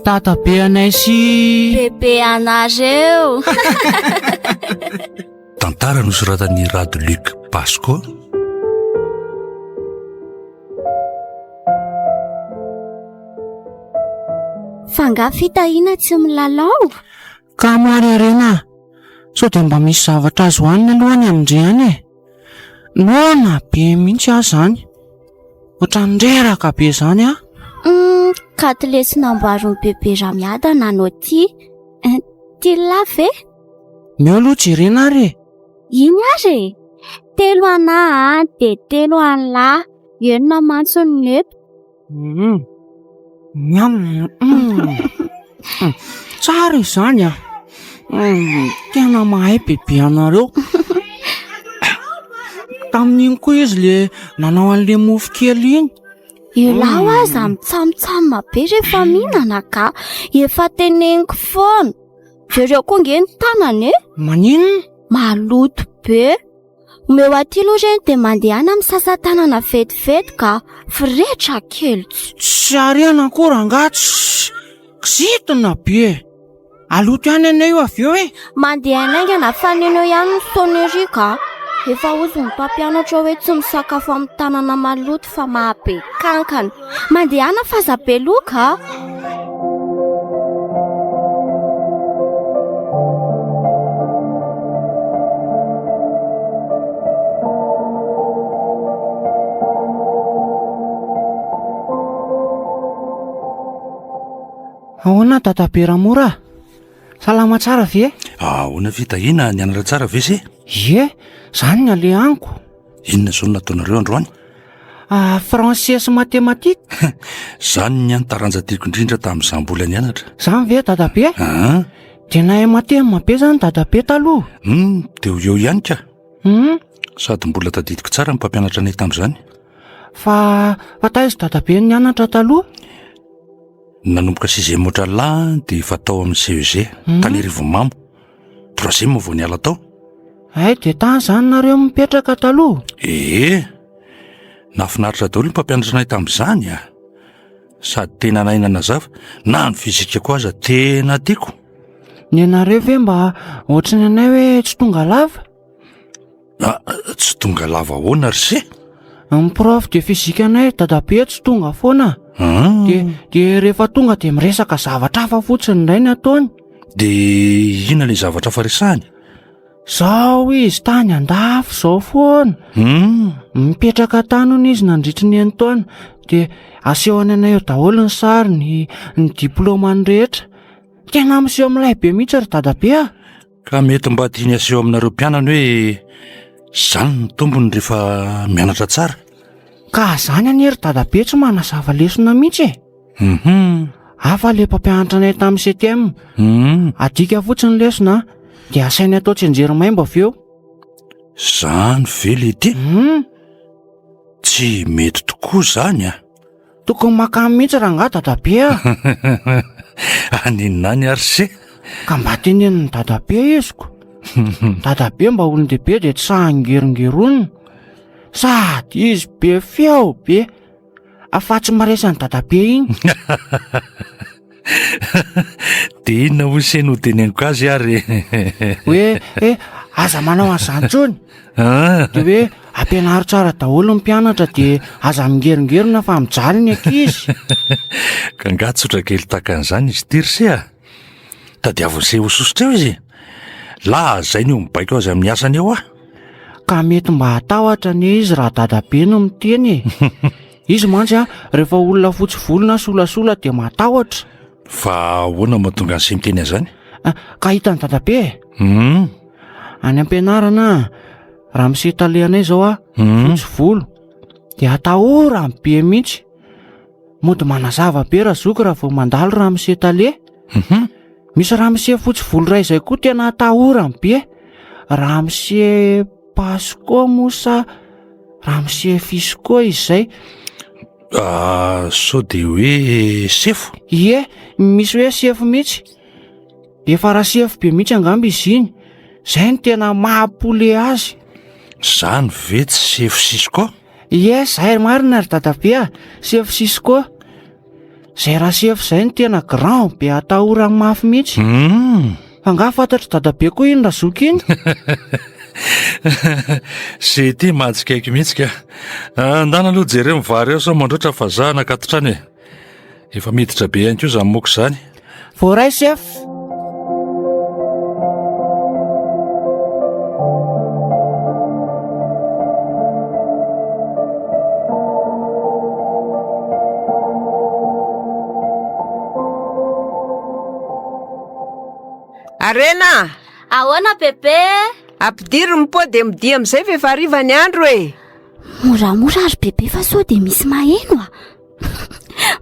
Tatabe anay sy bebe anareo. Tantara nosoratan'i Rado Luc Pasco. Fanga fitahiana tsy milalao. ka marerena sao dia mba misy zavatra azo hoanina alohany amindreny e. Nona be mihitsy aho zany, ohatran'reraka be zany a. Katlesy namboarin'ny bebe Ramiada nanao ty lafy e. Meo aloha jerena ary. Iny ary 3 anahy de 3 anylahy, enina mantsony eto. Tsara izany a. Tena mahay bebe anareo. Tamin'iny koa izy le nanao an'le mofo kely iny. Ilao aza mitsamotsamina be rehefa mihinana ka efa teneniko foana. Jereo koa nge ny tanany e. Maninona? Maloto be. Omeo aty aloha reny dia mandeha any amin'ny sasan-tanana fetifety ka firetra kely. Tsy ariana akory angatsy. Kisitona be. Aloto ihany anay io avy eo e. Mandeha anaingana faneneo ihany ny sonnerie ka. Efa ozy ny mpampianatra hoe tsy misakafo amin'ny tanana maloto fa mahabe kankana. Mandeha ana fazabeloka. Ahoana Tatabe Ramora? Salama tsara ve? Ahoana fitahiana nianatra tsara ve se? Ie, zany ny alehaniko. Inona zao nataonareo androany? Français sy matematika. Zany ny antaranjatiko indrindra tamin'izany mbola nianatra. Zany ve Tatabe? Dia nahay matema be zany Tatabe taloha. Dia eo ihany ka. Sady mbola tadidiko tsara ny mpampianatra anay tamin'izany. Fa taiza Tatabe nianatra taloha? Nanomboka 6e motrala dia fatao amin'ny CEG tany Rivomamo. 3e vao niala tao. Dia tany zany nareo mipetraka taloha. Nafinaritra daholo ny mpampianatra anay tamin'izany a. Sady tena naina nazava, na ny fizika koa aza tena tiako. Ny anareo ve mba ohatrany anay hoe tsy tonga lava? Tsy tonga lava ahoana ry se? Ny prof de fizika anay Tatabe tsy tonga foana. Dia rehefa tonga dia miresaka zavatra hafa fotsiny indray ny ataony. Dia ina ilay zavatra farisahany? Zao izy tany andafo zao foana. Mipetraka tany hono izy nandritry ny taona. Dia asehony anay eo daholo ny sary, ny diplômany rehetra. Tena miseho amin'ilay be mihitsy ry Tatabe a. Ka mety mba tiany aseho aminareo mpianana hoe zany ny tombony rehefa mianatra tsara. Ka zany anie ry Tatabe tsy manazava lesona mihitsy e. Hafa le mpampianatra anay tamin'ny CTM. Adika fotsiny lesona dia asainy atao tsenjerimay-mba avy eo. Zany ve le ty? Tsy mety tokoa zany a. Tokony makamy mihitsy raha nga Tatabe a. Aninona any ary se? Ka mba teneniny Tatabe iziko. Tatabe mba olon-dehibe dia tsy sahangeringeronina. Sady izy be feo be. Afa-tsy maresany Tatabe iny. Dia inona ho se no teneniko azy ary? Hoe aza manao an'izany tsony. Dia hoe ampianaro tsara daholo ny mpianatra dia aza mingeringerina fa mijaly ny ankizy. Ka nga tsotra kely takan'izany izy ty ry se a. Tadiaviny se ho sosotra eo izy. La zay no mibaiko azy amin'ny asany eo a. Ka mety mba hatahotra ny izy raha Tatabe no miteny. Izy mantsy a rehefa olona fotsy volona solasola dia matahotra. Fa ahoana mahatonga ny se miteny an'izany? Ka hitany Tatabe. Any ampianarana ramose talehanay zao a fotsy volo. Dia atahorany be mihitsy. Mody manazava be raha zoky raha vao mandalo ramose tale. Misy ramose fotsy volo ray izay koa tena atahorany be. Ramose Pasco mosa ramose Fisco izay. Sao dia hoe sefo? Ie, misy hoe sefo mihitsy. Efa raha sefo be mihitsy angamba izy iny. Zay ny tena mahapole azy. Zany ve tsy sefosisy koa? Ie, zay marina ry dadabe a, sefosisy koa. Zay raha sefo zay ny tena grand be atahorany mafy mihitsy. Fa nga fantatry dadabe koa iny razoky iny. Zay ty mahatsikaiky mihitsy ka. Andana aloha jereo mivary eo sao mandroatra fa za nakatotrany e. Efa miditra be ihany koa zany moko zany. Voaray sef. Arena! Ahoana bebe? Ampidiry mipody midia amin'izay fa efa hariva ny andro e. Moramora ary bebe fa sao dia misy maheno a.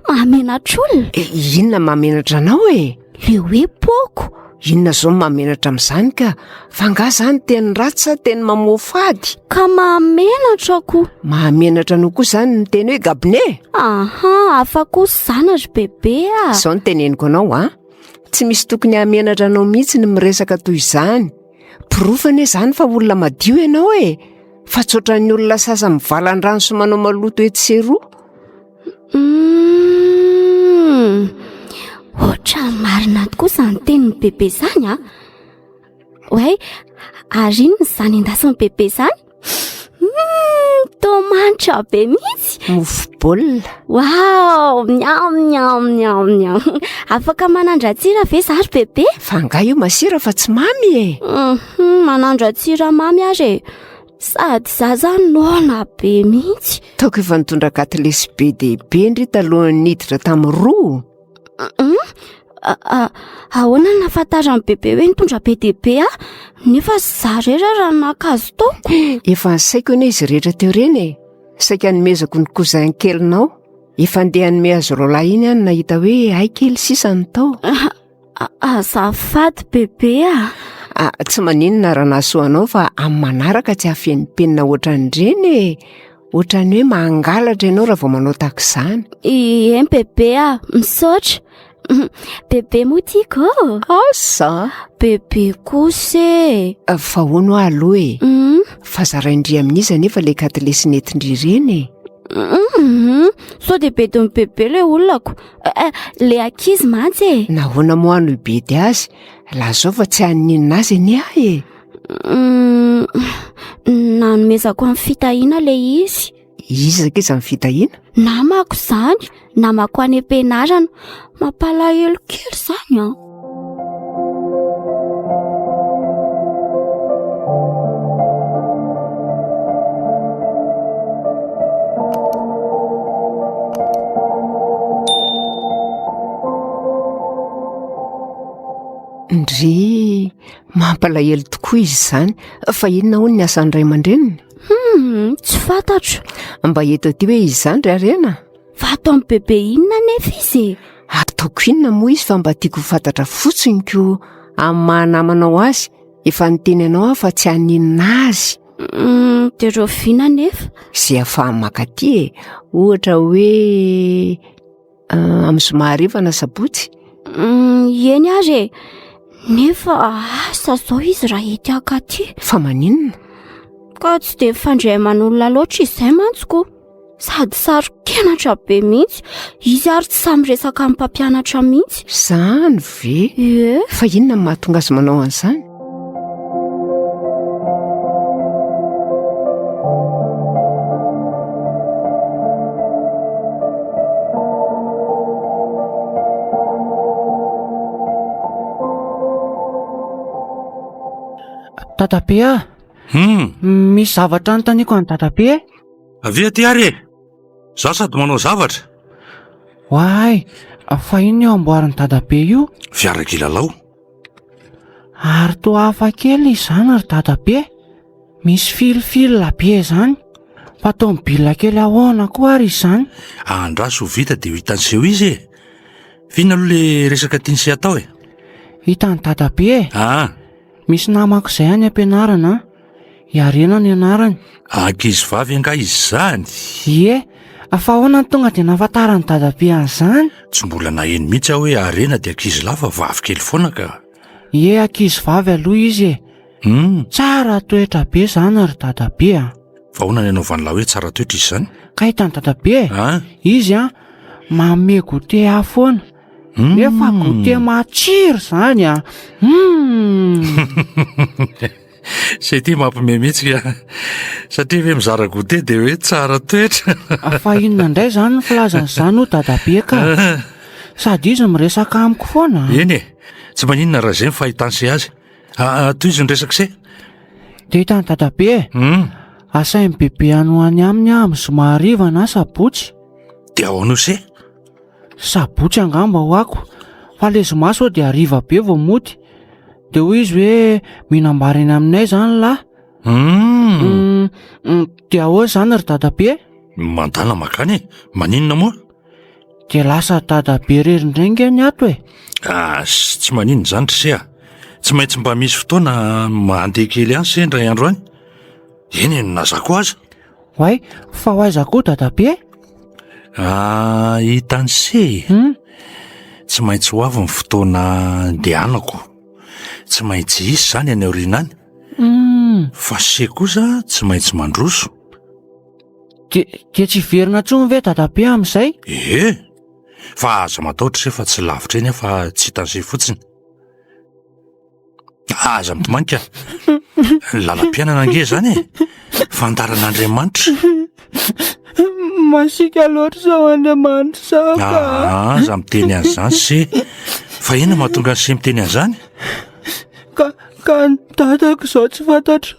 Mahamenatra olona. Inona mahamenatra anao e? Le hoe poko. Inona zao mahamenatra amin'izany ka? Fa nga zany teny ratsy sa teny mamofady? Ka mahamenatra ko. Mahamenatra anao koa zany ny teny hoe gabine? Aha, afa kosa zany ry bebe a. Zao ny teneniko anao a. Tsy misy tokony hamenatra anao mihitsy ny miresaka toy izany. Pirofany zany fa olona madio ianao e. Fa tsotra ny olona sasa mivalan-drano sy manao maloto etsy sy eroa. Ohatra marina tokoa izany tenin'ny bebe izany a. Hoe, ary inona izany endasin'ny bebe izany? Tomanitra be mihitsy. Mofo baolina. Wow, miam. Afaka manandratsira ve zary bebe? Fa nga io masira fa tsy mamy e. Manandratsira mamy ary e. Sady zaza nona be mihitsy. Taoko efa nitondra katilesy be dehibe ndry talohan'ny niditra tamin'ny roa. Ahoana nahafantarany bebe hoe nitondra be dehibe a? Nefa zarera raha nakazo taoko. Efa nsaiko ane izy rehetra teo reny e. Saika nomezako ny kozainy kelinao. Efa andeha hanome azy roalahy iny any nahita hoe ay kely sisa ny tao. Azafady bebe a. Tsy maninona raha nahasoanao fa amin'ny manaraka tsy hafen'ny penina ohatran'ireny e. Ohatran'ny hoe mangalatra ianao raha vao manao tahak'izany. En bebe a, misaotra. Bebe moa tiako. Asa Bebe kosa e. fa hono aloha e. Fa zaraindry amin'izy anefa le katilesy netindry ireny e. So dia be don'ny bebe le olonako. Le ankizy mantsy e. Nahoana moa ano ibedy azy. La zao fa tsy haninina azy any ahy e. Nanomezako amin'ny fitahiana le izy. Izaka izy amin'ny fitahiana? Namako izany. Namako any am-pianarana. Mampalahelo kely izany a. Ndry mampalahelo tokoa izy izany. Fa inona hono ny asan'ny ray aman-dreniny? Tsy fantatro. Mba eto aty hoe izy izany ry Arena. Fa atao amin'ny bebe inona nefa izy e? Ataoko inona moa izy fa mba tiako fantatra fotsiny ko amin'ny mahanamanao azy. Efa niteny anao fa tsy haninina azy. Dia roviana nefa. Zay afahany makaty e. Ohatra hoe amin'ny zoma hariva na sabotsy. Eny ary e. Nefa asa zao izy raha ety akaty. Fa maninona? Ka tsy dia fandreaman'olona loatra izay mantsiko. Sady sarokenatra be mihitsy. Izy ary tsy samy resaka amin'ny mpampianatra mihitsy. Zany ve? Ie. Fa inona ny mahatonga azy manao an'izany? Dadabe a. Misy zavatra anontaniako any dadabe. Avia ty ary e. Zaho sady manao zavatra. Hoay, fa inona eo amboarin'ny dadabe io? Fiarakilalao. Ary toa hafa kely izany ry dadabe. Misy filifila be izany. Fa tomobila kely ahoana koa ary izany. Andraso ho vita dia ho hitanseho izy e. Fina aloha le resaka tiany sy atao e. Hitany dadabe e. Misy namako izay any am-pianarana. I Arena ny anarany. Ankizy vavy anga izy zany. Ie, fa ahoana ny tonga dia nahafantarany dadabe an'izany? Tsy mbola naheno mihitsy aho hoe Arena dia ankizy lava vavy kely foana ka. Ie, ankizy vavy aloha izy e. Tsara toetra be zany ry dadabe a. Vahoana ny anaovan'la hoe tsara toetra izy zany? Ka hitany dadabe a izy a manome gote afoana nefa gote matsiro zany a. Zay ty mampime mihitsy ka satria hoe mizara gote dia hoe tsara toetra. Fa inona indray zany ny filazan'izany ho dadabe ka? Sady izy miresaka amiko foana. Eny e, tsy maninona raha izay ny fahitany se azy. Toy izy ny resaka se? Dia hitany dadabe asainy bebe anoany aminy a amin'ny zoma hariva na sabotsy. Dia ao anao se? Sabotsy angamba ho ako, fa le zoma sao dia hariva be vao mody. Dia hoy izy hoe mihinam-bary eny aminay zany lahy. Dia ahoana zany ry dadabe? Mandala makany e, maninona moa? Dia lasa dadabe rerindrenga ny ato e. Tsy maninona zany ry se a. Tsy maintsy mba misy fotoana mandeha kely any se ndray andro any. Eny nazako aza. Hoay, fa ho aiza koa dadabe? Hitany se tsy maintsy ho avy ny fotoana andehanako. Tsy maintsy isy zany any aoriana any. Fa se kosa tsy maintsy mandroso. Dia tsy verina intsony ve dadabe amin'izay? Fa aza matahotra se fa tsy lavitra eny fa tsy hitan'izay fotsiny. Aza mitomanika. Lalam-piainana ange zany e, fandaran'Andriamanitra. Masika loatra sao Andriamanitra sao ka. Aza miteny an'izany se. Fa inona mahatonga ny se miteny an'izany? Ka ny dadako izao tsy fantatra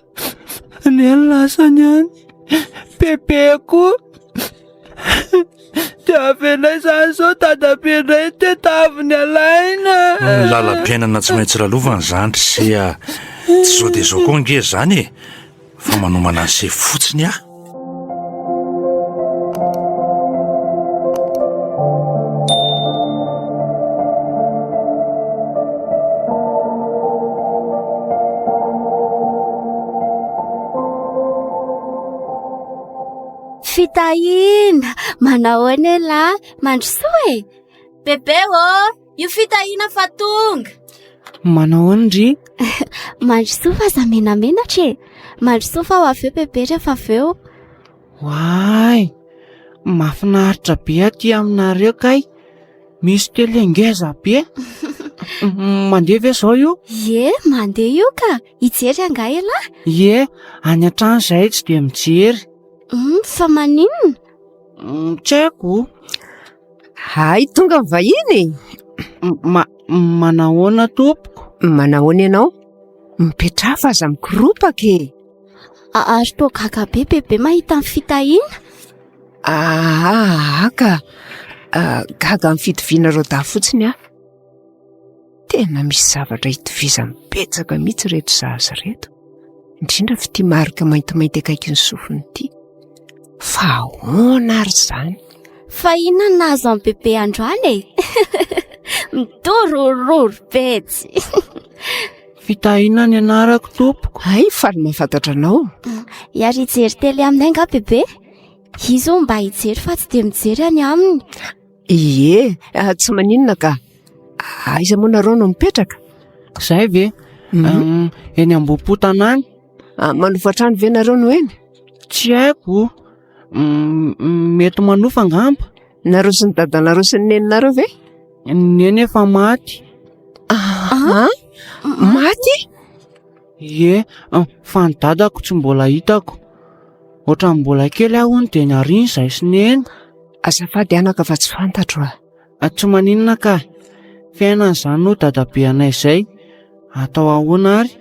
ny lasany any. Bebe koa dia avenay zany sao dadabe indray tetaviny alaina. Lalam-piainana tsy maintsy lalovana zany ry se a. Tsy zao dia zao koa ange zany e, fa manomana ny se fotsiny aho. Fitahina, manahoana lahy, mandrosoa e. Bebe io fitahina fa tonga. Manahoana ry? Mandrosoa fa za menamenatra e. Mandrosoa fa ho aveo bebe rehefa aveo. Waay, mahafinaritra be aty aminareo kay. Misy tele ngeza be. Mandeha ve zao io? Ie, mandeha io ka. Hijery anga e lahy? Ie, any an-trano izay tsy dia mijery. Fa maninona? Tsy haiko. Hay, tonga mivahiny. Manahoana tompoko? Manahoana ianao? Mipetraha fa aza mikiropaka e. Ary toa gaga be bebe mahita ny fitahina? Ka gaga ny fitovianareo da fotsiny a. Tena misy zavatra hitovizany betsaka mihitsy reto zaza reto. Indrindra fa ity marika maintimainty akaiky ny sofiny ity. Fa ahoana ary zany? Fa inona nahazo amin'ny bebe androany e? Midorororo betsy. Fitahina ny anarako tompoko. Ay, faly mahafantatra anao. Iary hijery tele aminay nga bebe? Izy mba hijery fa tsy dia mijery any aminy. Ie, tsy maninona ka. Aiza moa nareo no mipetraka? Zay ve? Eny Ambohipo-tanàna. Manofa trano ve nareo no eny? Tsy haiko. Mety manofa angamba. Nareo sy ny dadanareo sy ny neninareo ve? Neny efa maty. Maty? Ie, fa ny dadako tsy mbola hitako. Ohatran'ny mbola kely aho ny dia ny ariana izay sy neny. Azafady anaka fa tsy fantatro a. Tsy maninona ka. Fiainana izany no dadabe anay izay. Atao ahoana ary?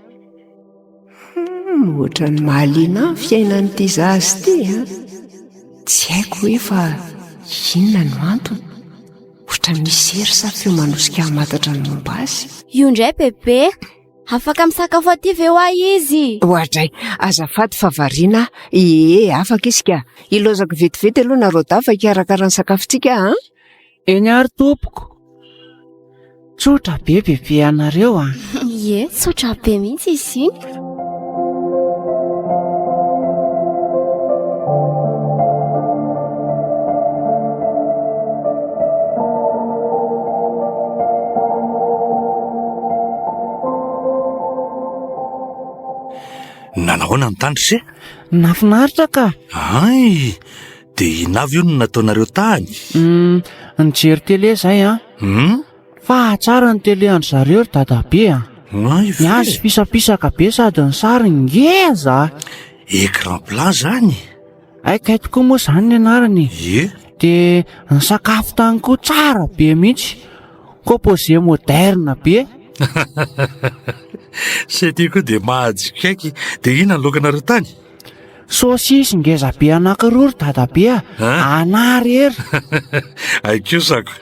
Ohatran'ny mahaliana ny fiainan'ity zazy ity a. Tsy haiko hoe fa inona no antony. Ohatra misy hery sa feo manosika hamantatra ny momba azy. Io indray bebe, afaka misakafo aty ve ho izy? Ohatray, azafady fa variana. Afaka isika. Ilozako vetivety aloha nareo dafa hikarakara ny sakafontsika a. Eny ary tompoko. Tsotra be bebe anareo a. Ie, tsotra be mihitsy izy iny. Ahoana ny tandry se? Nafinaritra ka. Ay, dia inavy io no nataonareo tany. Nijery tele zay a. Fa tsara ny tele andry zareo ry dadabe a. Ay, Ny azy fisapisaka be sady ny sary ngeza. Écran plat zany. Kay tokoa moa zany ny anarany. De ny sakafo tany koa tsara be mihitsy. Composé moderne be. Se ty koa dia mahajikaiky. Dia ina ny lokanareo tany? Sosisy ngeza be anankiroa ry dadabe a. Anary ery. Aikosako.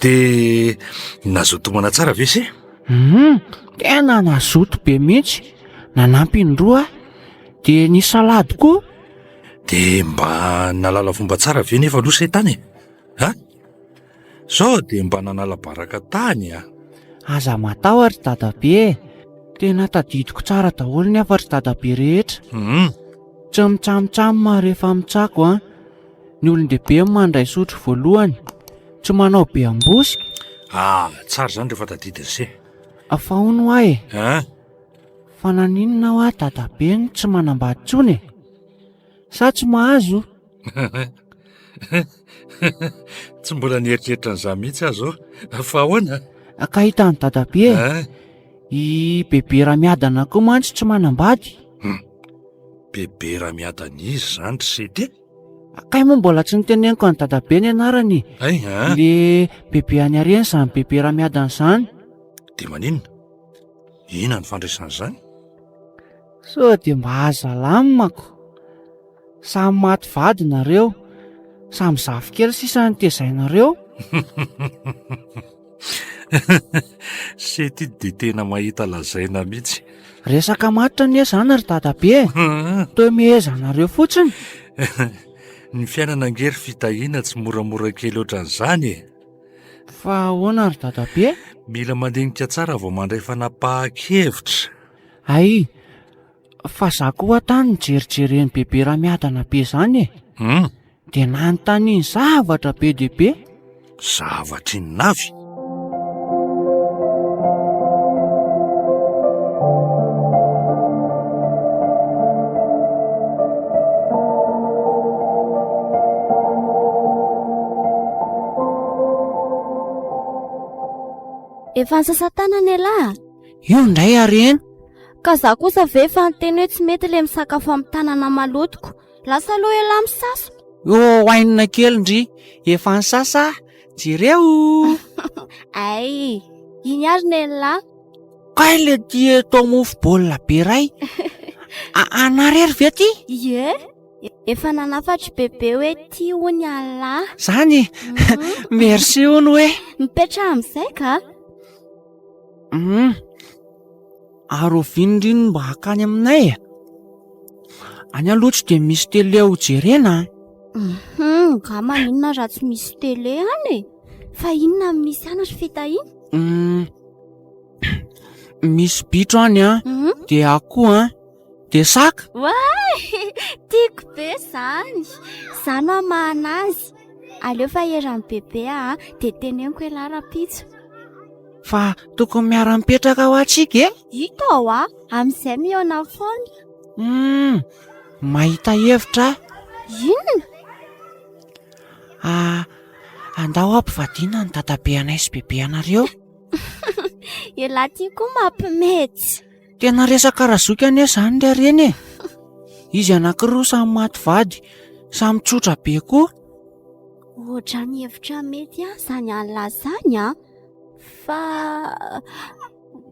Dia nazotomana tsara ve se? Tena nazoto be mihitsy. Nanampy indroa. De ny salady koa. Dia mba nalala fomba tsara ve nefa aloha se tany? Sao dia mba nanala baraka tany a. Aza matahotra dadabe. Tena tadidiko tsara daholo ny afa ry dadabe rehetra. Tsy mitsamotsamoma rehefa mitsako a. Ny olon-dehibe mandray sotro voalohany. Tsy manao be ambosika. Tsara zany rehefa tadidiny se. Fa hono ahy. Fa naninona ho ahy dadabe ny tsy manambady tsony. Sa tsy mahazo? Tsy mbola nieritreritra an'izany mihitsy azo. Fa ahoana? Ka hitan'ny dadabe. I bebe Ramiadana koa mantsy tsy manambady. Bebe Ramiadana izy zany ry se ty? Kay moa mbola tsy niteneniko any dadabe ny anarany. Le bebe any areny zany bebe Ramiadana zany. Dia maninona? Ina ny fandraisana zany? So dia mba azalamako. Samy maty vady nareo. Samy zafikely sisa ny tezainareo. Se ty dia tena mahita lazaina mihitsy. Resaka matitra ny zany ry dadabe. Toy mihezanareo fotsiny. Ny fiainana angery fitahiana tsy moramora kely ohatran'izany e. Fa ahoana ry dadabe? Mila mandinika tsara vao mandray fanapahan-kevitra. Fa za koa tany nijerijereny bebe Ramiadana be zany e. Dia nanontany zavatra be dia be. Zavatra inonavy? Efa nisasa-tanana ialahy. Io ndray areny. Ka za kosa ve efa niteny hoe tsy mety le misakafo amin'ny tanana malotoko. Lasa aloha ialahy misasa. Hoainina kely ndry. Efa nisasa. Jereo. Iny ary ny ialahy. Kay le tia tao mofo baolina be ray. Anarery ve ty? Efa nanafatra bebe hoe tia hony ialahy. Zany. Merci hony hoe. Mipetra amin'izay ka. Aroviny ndriny mba hakany aminay. Any aloha dia misy tele ho jerena. Ka maninona raha tsy misy tele any? Fa inona misy anatra fitahiny? Misy bitro any dia akoho dia saka. Tiako be zany. Zany aho mahanazy. Aleo fa eran'ny bebe dia teneniko elara-pitso. Fa tokony miara-mipetraka ho antsika Ito amin'izay mihaona foana. Mahita hevitra. Inona? Andao ampivadiana ny dadabe anay sy bebe anareo. Ialahy tia koa mampimetsy. Tena resaka razoky anie zany le reny e. Izy anankiroa samy maty vady, samy tsotra be koa. Ohatra ny hevitra mety zany an'lazany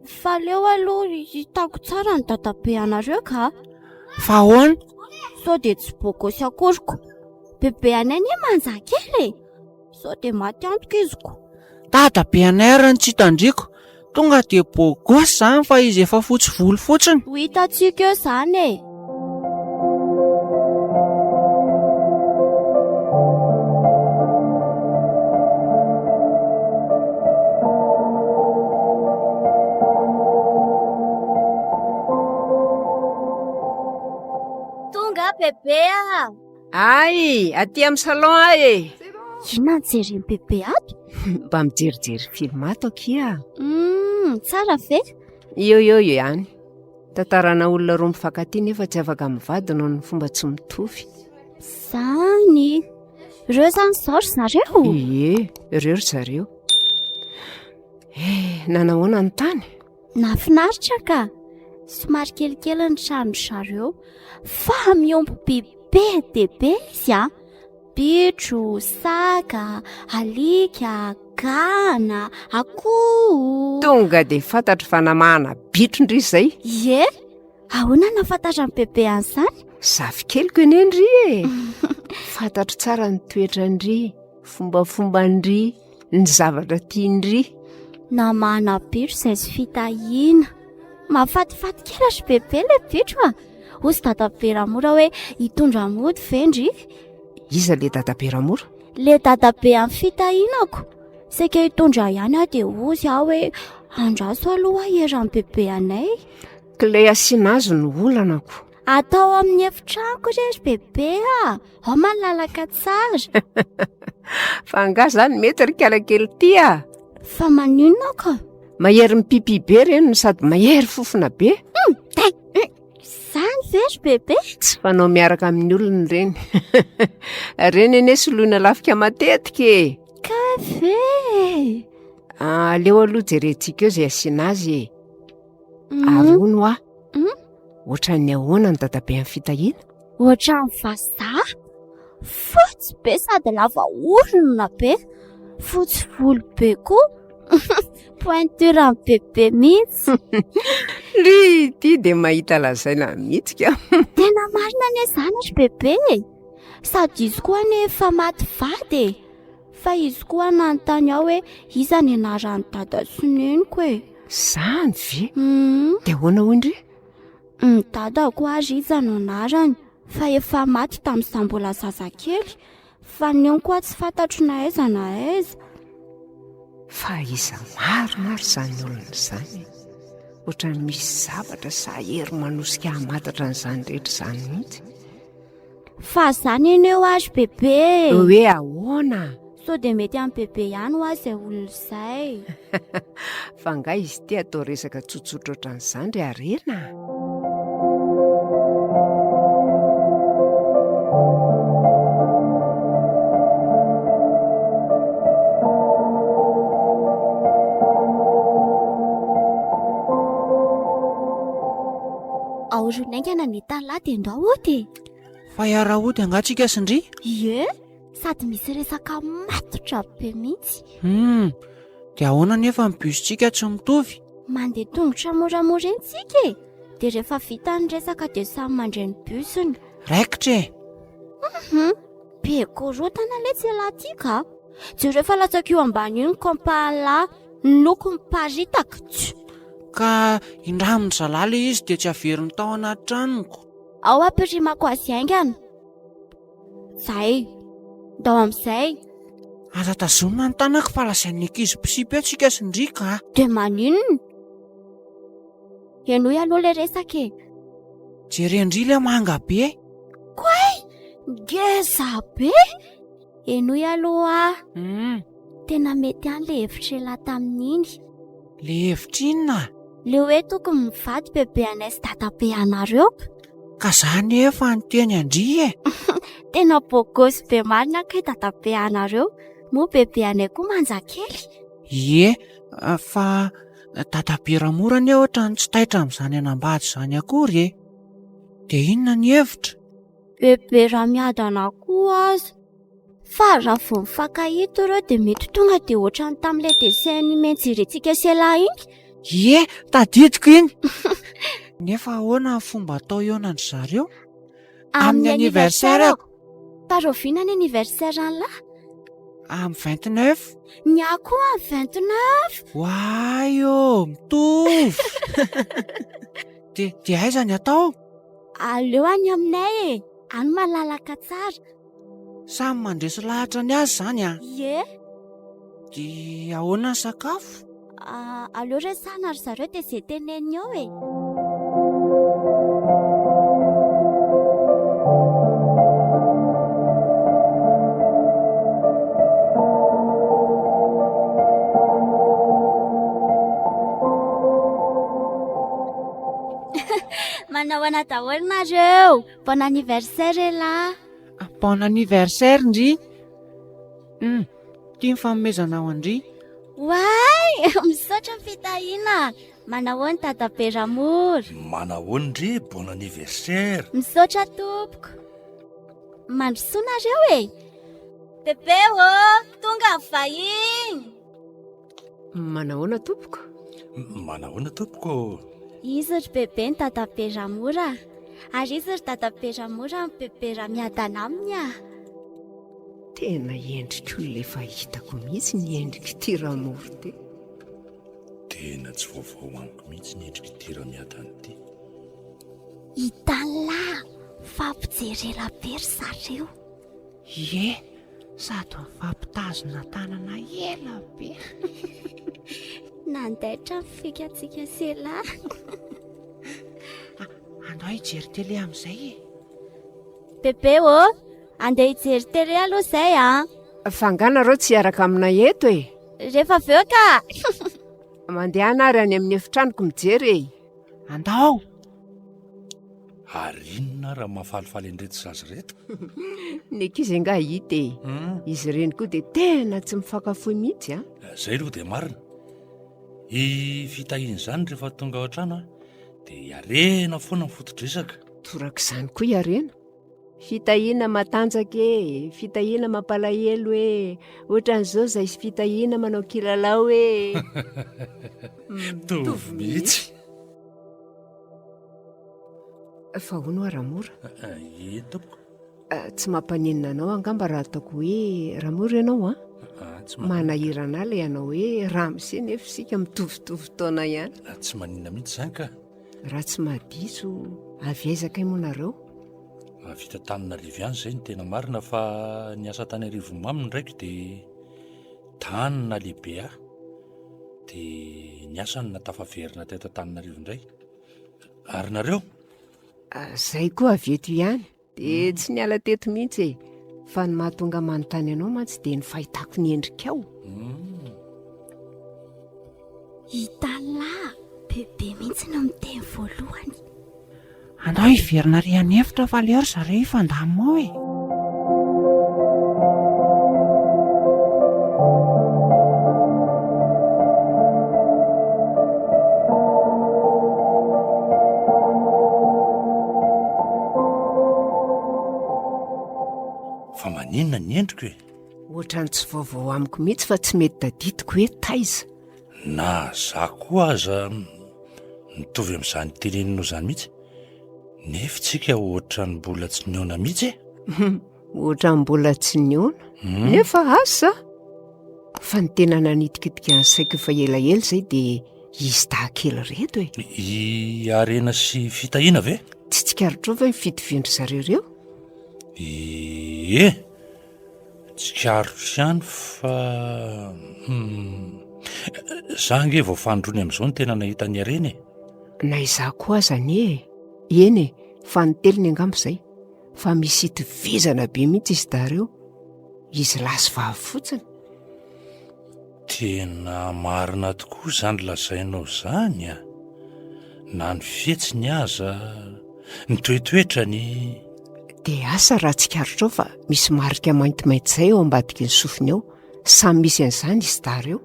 fa leo aloha hitako tsara ny dadabe anareo ka. Fa ahoana? Sao dia tsy bôgôsy akoriko. Bebe anay ny manjakely. Sao dia maty antoka iziko. Dadabe anay ary ny tsy hitandriko. Tonga dia bôgôsy zany fa izy efa fotsy volo fotsiny. Ho hitantsika eo zany e. Bebe aty amin'ny salon ahy Inona nijereny bebe ato? Mba mijerijery film ato akia. Tsara ve? Io ihany. tantarana olona roa mifankatia nefa tsy afaka mivady noho ny fomba tsy mitovy. Zany ireo zany zao ry zareo. Ie, ireo ry zareo. Nanahoana ny tany? Nafinaritra ka. Somary kelikely ny trano zareo fa miomby bebe dia be izy a. Bitro, saka, alika, gana, akoho. Tonga dia fantatra fa namahana bitro indry izay. Ie, ahoana nafantatra ny bebe an'izany? Zavikeliko eny ndry e. Fantatro tsara ny toetra ndry, fombafomba ndry, ny zavatra tiandry. Namahana bitro izay sy fitahiana. Mahafatifaty kely ry bebe le bitro a. Hozy dadabe Ramora hoe hitondra mody ve ndry? Iza le dadabe Ramora? Le dadabe amin'ny fitahianako. Saika hitondra ihany aho dia hozy aho hoe andraso aloha eran'ny bebe anay. Kilay asiana azy no olanako. Atao amin'ny efitranko rery bebe a. Ao malalaka tsara. Fa nga zany mety ry kalakely ty a. Fa maninona ka? Mahery mipipi be reny no sady mahery fofona be. Zany ve ry bebe? Tsy fanao miaraka amin'ny olona reny. Reny ene soloina lafika matetika e. Ka ve? Aleo aloha jerentsika eo izay asiana azy e. Arono a. Ohatran'ny ahoana ny dadabe amin'ny fitahiana? Ohatran'ny vazaha. Fotsy be sady lava orona be. Fotsy volo be koa. Pointure amin'ny bebe mihitsy. Ry ty dia mahita lazaina mihitsika. Tena marina anie izany ry bebe. Sady izy koa nefa maty vady e. Fa izy koa nanontany aho hoe iza ny anaran'ny dada sy neniko e. Zany ve? Dia ahoana hoy indry? Ny dadako ary iza no anarany. Fa efa maty tamin'izaho mbola zazakely. Fa neniko koa tsy fantatro na aiza na aiza. Fa iza maromaro izany olona izany. Ohatran'ny misy zavatra sa hery manosika hamatatra an'izany rehetra izany mihitsy. Fa zany eny eo ary bebe. Hoe ahoana? So dia mety amin'ny bebe ihany ho azy izay olona izay. Fa nga izy ty atao resaka tsotsotra ohatran'izany ry arena. Aoronaingana ny talata endaody. Fa iaraody angatsika sindry? Ie, sady misy resaka matotra be mihitsy. Dia ahoana nefa ny biositsika tsy mitovy? Mandeha tongotra moramora intsika e. Dia rehefa vita ny resaka dia samy mandray ny biosiny. Raikitra e. Be korotana le tsy latika. Jereo efa latsaka io ambany io ny kampala ny loko miparitaka. Ka indraminy zalala izy dia tsy averiny tao anaty tranoko. Ao ampirimako azy aingana. Zay. Dao amin'izay. Aza tazomina ny tanako fa lazain'ny ankizy pisipi atsika sindrika. Dia maninona? Enoy aloha le resaka e. Jerendry le manga be. Koay, ngeza be. Enoy aloha. Tena mety any le hevitra ela tamin'iny. Le hevitra inona? Le hoe tokony mivady bebe anay sy dadabe anareo. Ka zany efa ny teny andry e. Tena bogosy be marina kay dadabe anareo. Moa bebe anay koa manjakely. Ie, fa dadabe Ramora anie ohatrany tsy taitra amin'izany anambady izany akory e. Dia inona ny hevitra? Bebe raha miadana koa aza. Fa raha vao mifankahita ireo dia mety tonga dia ohatrany tamin'ilay dessin menjirentsika sela iny. Ie, tadidiko iny. Nefa ahoana ny fomba atao eonandry zareo? Amin'ny aniversairako. Paroviana ny aniversaire lahy. Amin'ny 29. Ny ahy koa amin'ny 29. Waay ô, mitovy. Dia aiza ny atao? Aleo any aminay e. Any malalaka tsara. Samy mandresy lahatra ny azy zany a. Ie. Dia ahoana ny sakafo? Aleo resana ry zareo dia izay teneny eo e. Manao daholo nareo. Bon anniversaire lahy. Bon anniversaire ndry. Tia mifanomezana ao andry. Way, misaotra ny fitahiana. Manao ny dadabe Ramory. Manao ndry bon anniversaire. Misaotra tompoko. Mandrosoa nareo e. Bebe tonga ny vahiny. Manahoana tompoko? Manahoana tompoko? Izy ry bebe ny dadabe Ramora. Ary izy ry dadabe Ramora ny bebe raha miadana aminy a. Tena endrika olona efa hitako mihitsy ny endrika ity Ramory ty. Tena tsy vaovao amiko mihitsy ny endrika ity raha miadana ity. Hitalahy fampijerera be ry zareo. Ie, sady mifampitazona tanana ela be. Nandaitra fikatsika sela. Andao hijery tele amin'izay e. Bebe andeha hijery tele aloha izay a. Fanganareo tsy hiaraka aminay eto e. Rehefa avy eo ka. Mandeha ary any amin'ny efitranoko mijery e. Andao. Ary inona raha mahafalifaly andreto zazy reto? Ny ankizy anga hita e. Izy ireny koa dia tena tsy mifankafohy mihitsy a. Zay aloha dia marina. I fitahiana izany rehefa tonga ao an-trano dia iarena foana ny foto-dresaka. Toraka izany koa iarena. Fitahiana matanjaka e, fitahiana mampalahelo e, ohatran'izao izay fitahiana manao kilalao e. Tovy mihitsy. Fa hono a Ramora? Tompoko. Tsy mampaninona anao angamba raha ataoko hoe Ramora ianao a? Manahirana ilay ianao hoe Ramose nefa isika mitovitovy taona ihany. Tsy maninona mihitsy izany ka. Raha tsy mahadiso avy aizaka imonareo. Vita Tananarivo ihany izay ny tena marina fa ny asa Tananarivo maminy ndraiky dia tanana lehibe ahy. Dia ny asany natafaverina teto Tananarivo indray. Ary nareo? Izay koa avy eto ihany dia tsy niala teto mihitsy e. Fa ny mahatonga manontany anao mantsy dia ny fahitako ny endrika ao. Hitalahy bebe mihitsy no miteny voalohany. Andao hiverina rian'ny efitra fa leo ry zareo ifandamina ao e. Fa maninona ny endriko e? Ohatrany tsy vaovao amiko mihitsy fa tsy mety tadidiko hoe taiza. Na za koa aza mitovy amin'izany tenenino izany mihitsy. Nefa tsika ohatrany mbola tsy niona mihitsy e. Ohatrany mbola tsy niona. Nefa asa. Fa ny tena nanitikitika ny saiko efa elaela izay dia izy tahakely reto e. I arena sy fitahiana ve? Tsy tsikaritro ve mifitovindry zareo ireo? Tsikaritro ihany fa za nge vao fandrony amin'izao no tena nahita ny arena e. Na izaho koa azany e. Eny e, fa ny telony angamba izay. Fa misy itovizana be mihitsy izy dareo. Izy lasy vavy fotsiny. Tena marina tokoa izany lazainao izany a. Na ny fihetsiny aza, ny toetoetrany. Dia asa raha tsikaritro fa misy marika maintimainty izay eo ambadiky ny sofiny eo. Samy misy an'izany izy dareo.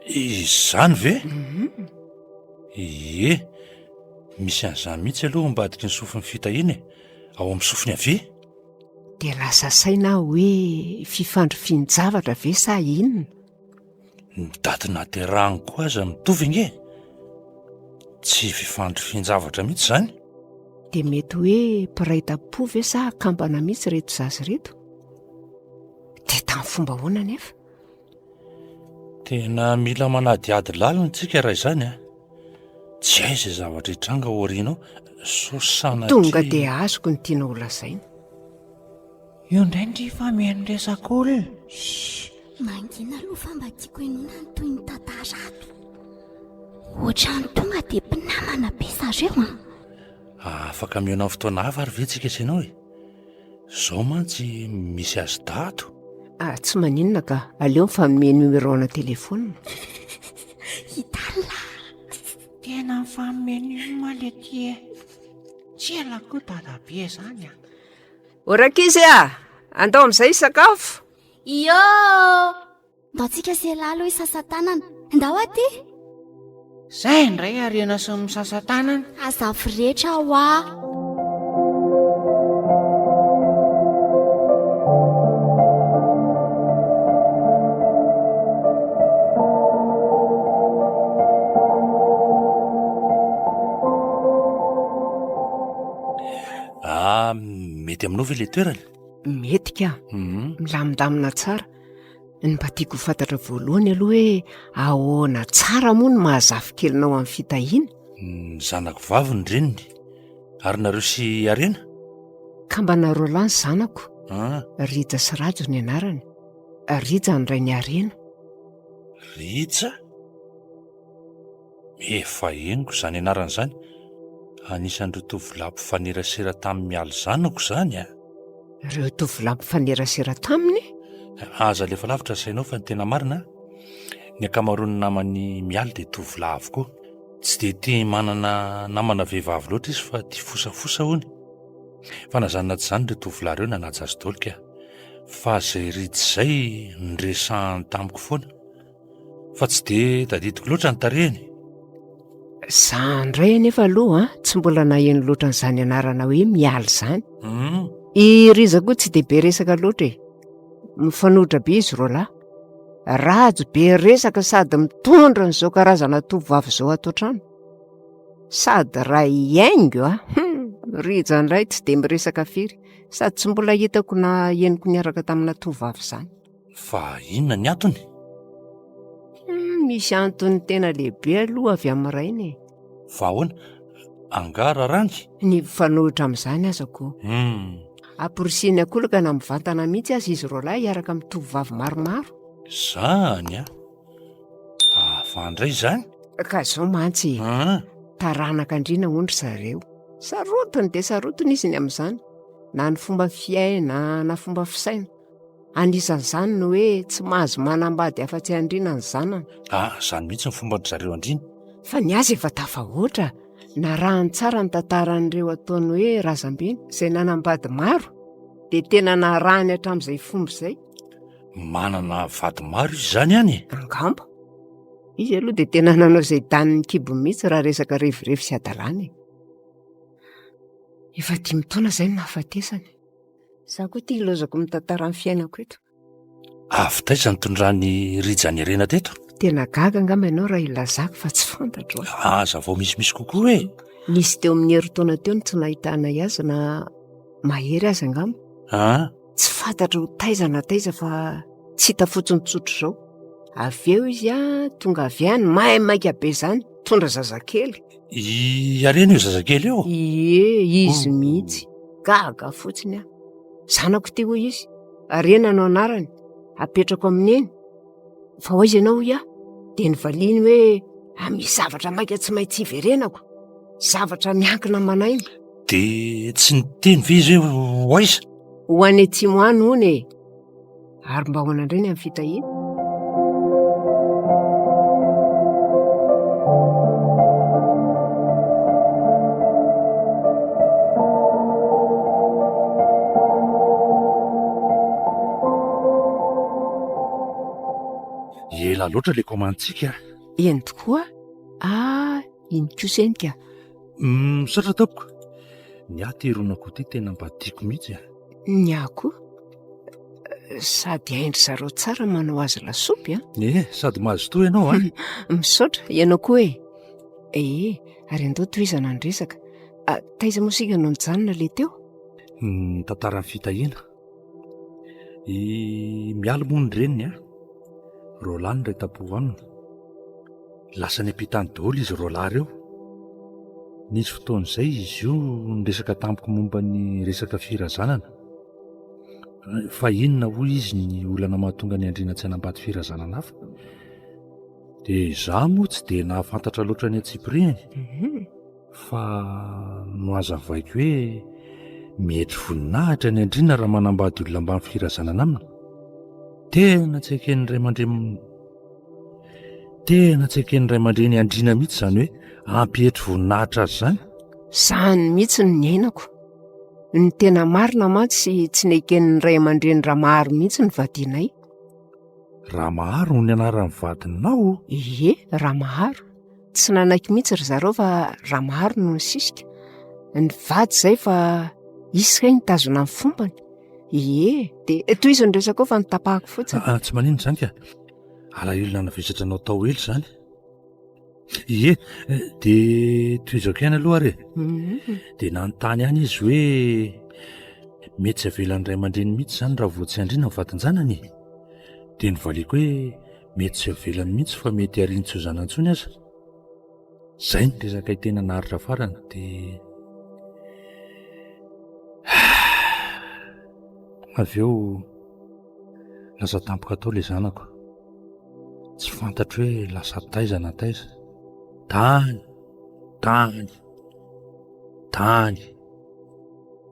Izany ve? Misy an'izany mihitsy aloha ambadiky ny sofiny fitahiana e. Ao amin'ny sofiny avy. Dia lasa saina hoe fifandrofian-javatra ve sa inona? Ny daty naterahany koa aza mitovy nge. Tsy fifandrofian-javatra mihitsy izany. Dia mety hoe piraita-po ve sa kampana mihitsy reto zazy reto? Dia tamin'ny fomba hoana nefa? Tena mila manadiady lalina tsika raha izany a. Tsy hay izay zavatra hitranga aoriana ao. Sosana tonga dia azoko ny tiana ho lazaina. Io indray ndry fa mihaino resaka olona. Mangina aloha fa mba tiako enona ny toy ny tantarato. Ohatrany tonga dia mpinamana be zareo a. Afaka mihaona amin'ny fotoana hafa ary ve tsika ianao e. Zao mantsy misy azy dato. Tsy maninona ka, aleo mifanome numéro-na telefona. Hitala. Tena mifanome numéro le ty e. tsy elako dadabe zany a. orakizy andao amin'izay sakafo. Iyo, ndaontsika selalo isasan-tanana. Ndao aty Zay indray arena sy misasa-tanana. azafo rehetra ho a. Mety aminao ve le toerana? Mety ka milamindamina tsara. Ny mba tiako ho fantatra voalohany aloha hoe ahoana tsara moa no mahazafy kelinao amin'ny fitahiana. Ny zanako vavy ny reniny ary nareo sy arena. Ka mba nareo lany zanako. Ah, Rija sy Rajo ny anarany. Rija ny ray ny arena. Rija? Efa henoko izany anarana izany. Anisan'ireo tovolahy mpifanerasera tamin'ny mialy zanako izany a. Ireo tovolahy mpifanerasera taminy. Aza alefa lavitra sainao fa ny tena marina, ny ankamaroan'ny namany mialy dia tovolahy avokoa. Tsy dia tia manana namana vehivavy loatra izy fa tia fosafosa hony. Fa nazanona tsy izany ireo tovolahy ireo nanaja azy daholo ka. Fa izay Rija izay niresahany tamiko foana. Fa tsy dia tadidiko loatra ny tarehiny. Zandray anefa aloha tsy mbola naheno loatra n'izany anarana hoe mialy izany. Mm. I Riza koa tsy dia be resaka loatra e. Mifanohitra be izy roa lahy. Rajo be resaka sady mitondra n'izao karazana tovovavy izao ato an-trano. Sady ray haingo Rija indray tsy dia miresaka firy. Sady tsy mbola hitako na henoko niaraka tamina tovovavy izany. Fa inona ny antony? Misy antony tena lehibe aloha avy amin'ny rainy. Fa ahoana? Angara rany? Ny mifanohitra amin'izany azako. Amporisiny akolaka na mivantana mihitsy azy izy roa lahy hiaraka amin'ny tovovavy maromaro. Zany a? Afandray izany? Ka izao mantsy taranaka andrina ondry zareo. Sarotiny dia sarotiny izy ny amin'izany. Na ny fomba fiaina na fomba fisaina. Anisan'izany no hoe tsy mahazo manambady afa-tsy andrina ny zanany. Izany mihitsy ny fomba ny zareo andrina. Fa ny azy efa tafahoatra. Narahany tsara ny tantaran'ireo ataony hoe razam-beny izay nanambady maro dia tena narahany hatramin'izay fomba izay. Manana vady maro izy izany ihany. Angamba. Izy aloha dia tena nanao izay daniny kibo mihitsy raha resaka revirevy sy adalàna. Efa 10 taona izay no nahafatesany. Za koa tia ilozako mitantara ny fiainako eto. Avy taiza nitondran'ny Rija ny arena teto? Tena gaga angamba ianao raha ilazako fa tsy fantatro. Aza vao misimisy kokoa e. Nisy teo amin'ny herintaona teo ny tsy nahitana azy na mahery azy angamba. Tsy fantatro taiza na taiza fa tsy hita fotsiny tsotro izao. Avy eo izy tonga avy any mahay maika be izany tondra zazakely. I arena io zazakely io? Izy mihitsy gaga fotsiny zanako ty hoy izy. Arena no anarany. Apetrako amin'eny. Fa hoaizy ianao dia nivaliany hoe misy zavatra maika tsy maintsy hiverenako. Zavatra miankina manaina. Dia tsy niteny ve izy hoe hoaiza? Ho any atsimo any hony e. Ary mba hoana indray ny amin'ny fitahiana. Ela loatra le komantsika. Eny tokoa. Iny kosenika. Misaotra tampoko. Ny ahy teronako ty tena mba tiako mihitsy. Ny ako sady haindry zareo tsara manao azy lasopy Sady mahazo toa ianao misaotra ianao koa ary andao tohizana ny resaka. Taiza mosika no nijanona le teo? Ny tantaran'ny fitahiana. Mialy moa ny reniny Roland ny retapo aminy. Lasa ny ampitany daholo izy Roland reo. Nisy fotoan'izay izy io niresaka tampoko momba ny resaka firazanana. Fa inona hoy izy ny olana mahatonga ny andriana tsy hanambady firazanana hafa. Dia izaho moa tsy dia nahafantatra loatra ny Antsipriany. Fa no hazavaiko hoe mety voninahitra ny andriana raha manambady olona ambany firazanana amina. Tena tsy eken'ny ray aman-dreny andriana mihitsy izany hoe ampihety voninahitra azy izany. Zany mihitsy ny ainako. Ny tena marina mantsy tsy neken'ny ray aman-dreny Rahamahary mihitsy ny vadianay. Rahamahary no ny anaran'ny vadinao? Ie, Rahamahary. Tsy nanaiky mihitsy ry zareo fa Rahamahary no ny sisika. Ny vady izay fa isika ny tazona amin'ny fombany. Ie, dia toy izy ny resaka ao fa nitapahako fotsiny. Tsy manino izany ka. Alahelo nanavisatra anao tao elo izany. Ie, dia toy izao kena aloha ary. Dia nanontany ihany izy hoe mety tsy avelan'ny ray aman-dreny mihitsy izany raha vao tsy andriana ny vadin-janany. Dia nyvaliako hoe mety tsy avelany mihitsy fa mety ariany tsy ho zanantsony aza. Izay ny resaka tena naharitra farana. Dia avy eo lasa tampoka tao ilay zanako. Tsy fantatro hoe lasa taiza na taiza. Tany.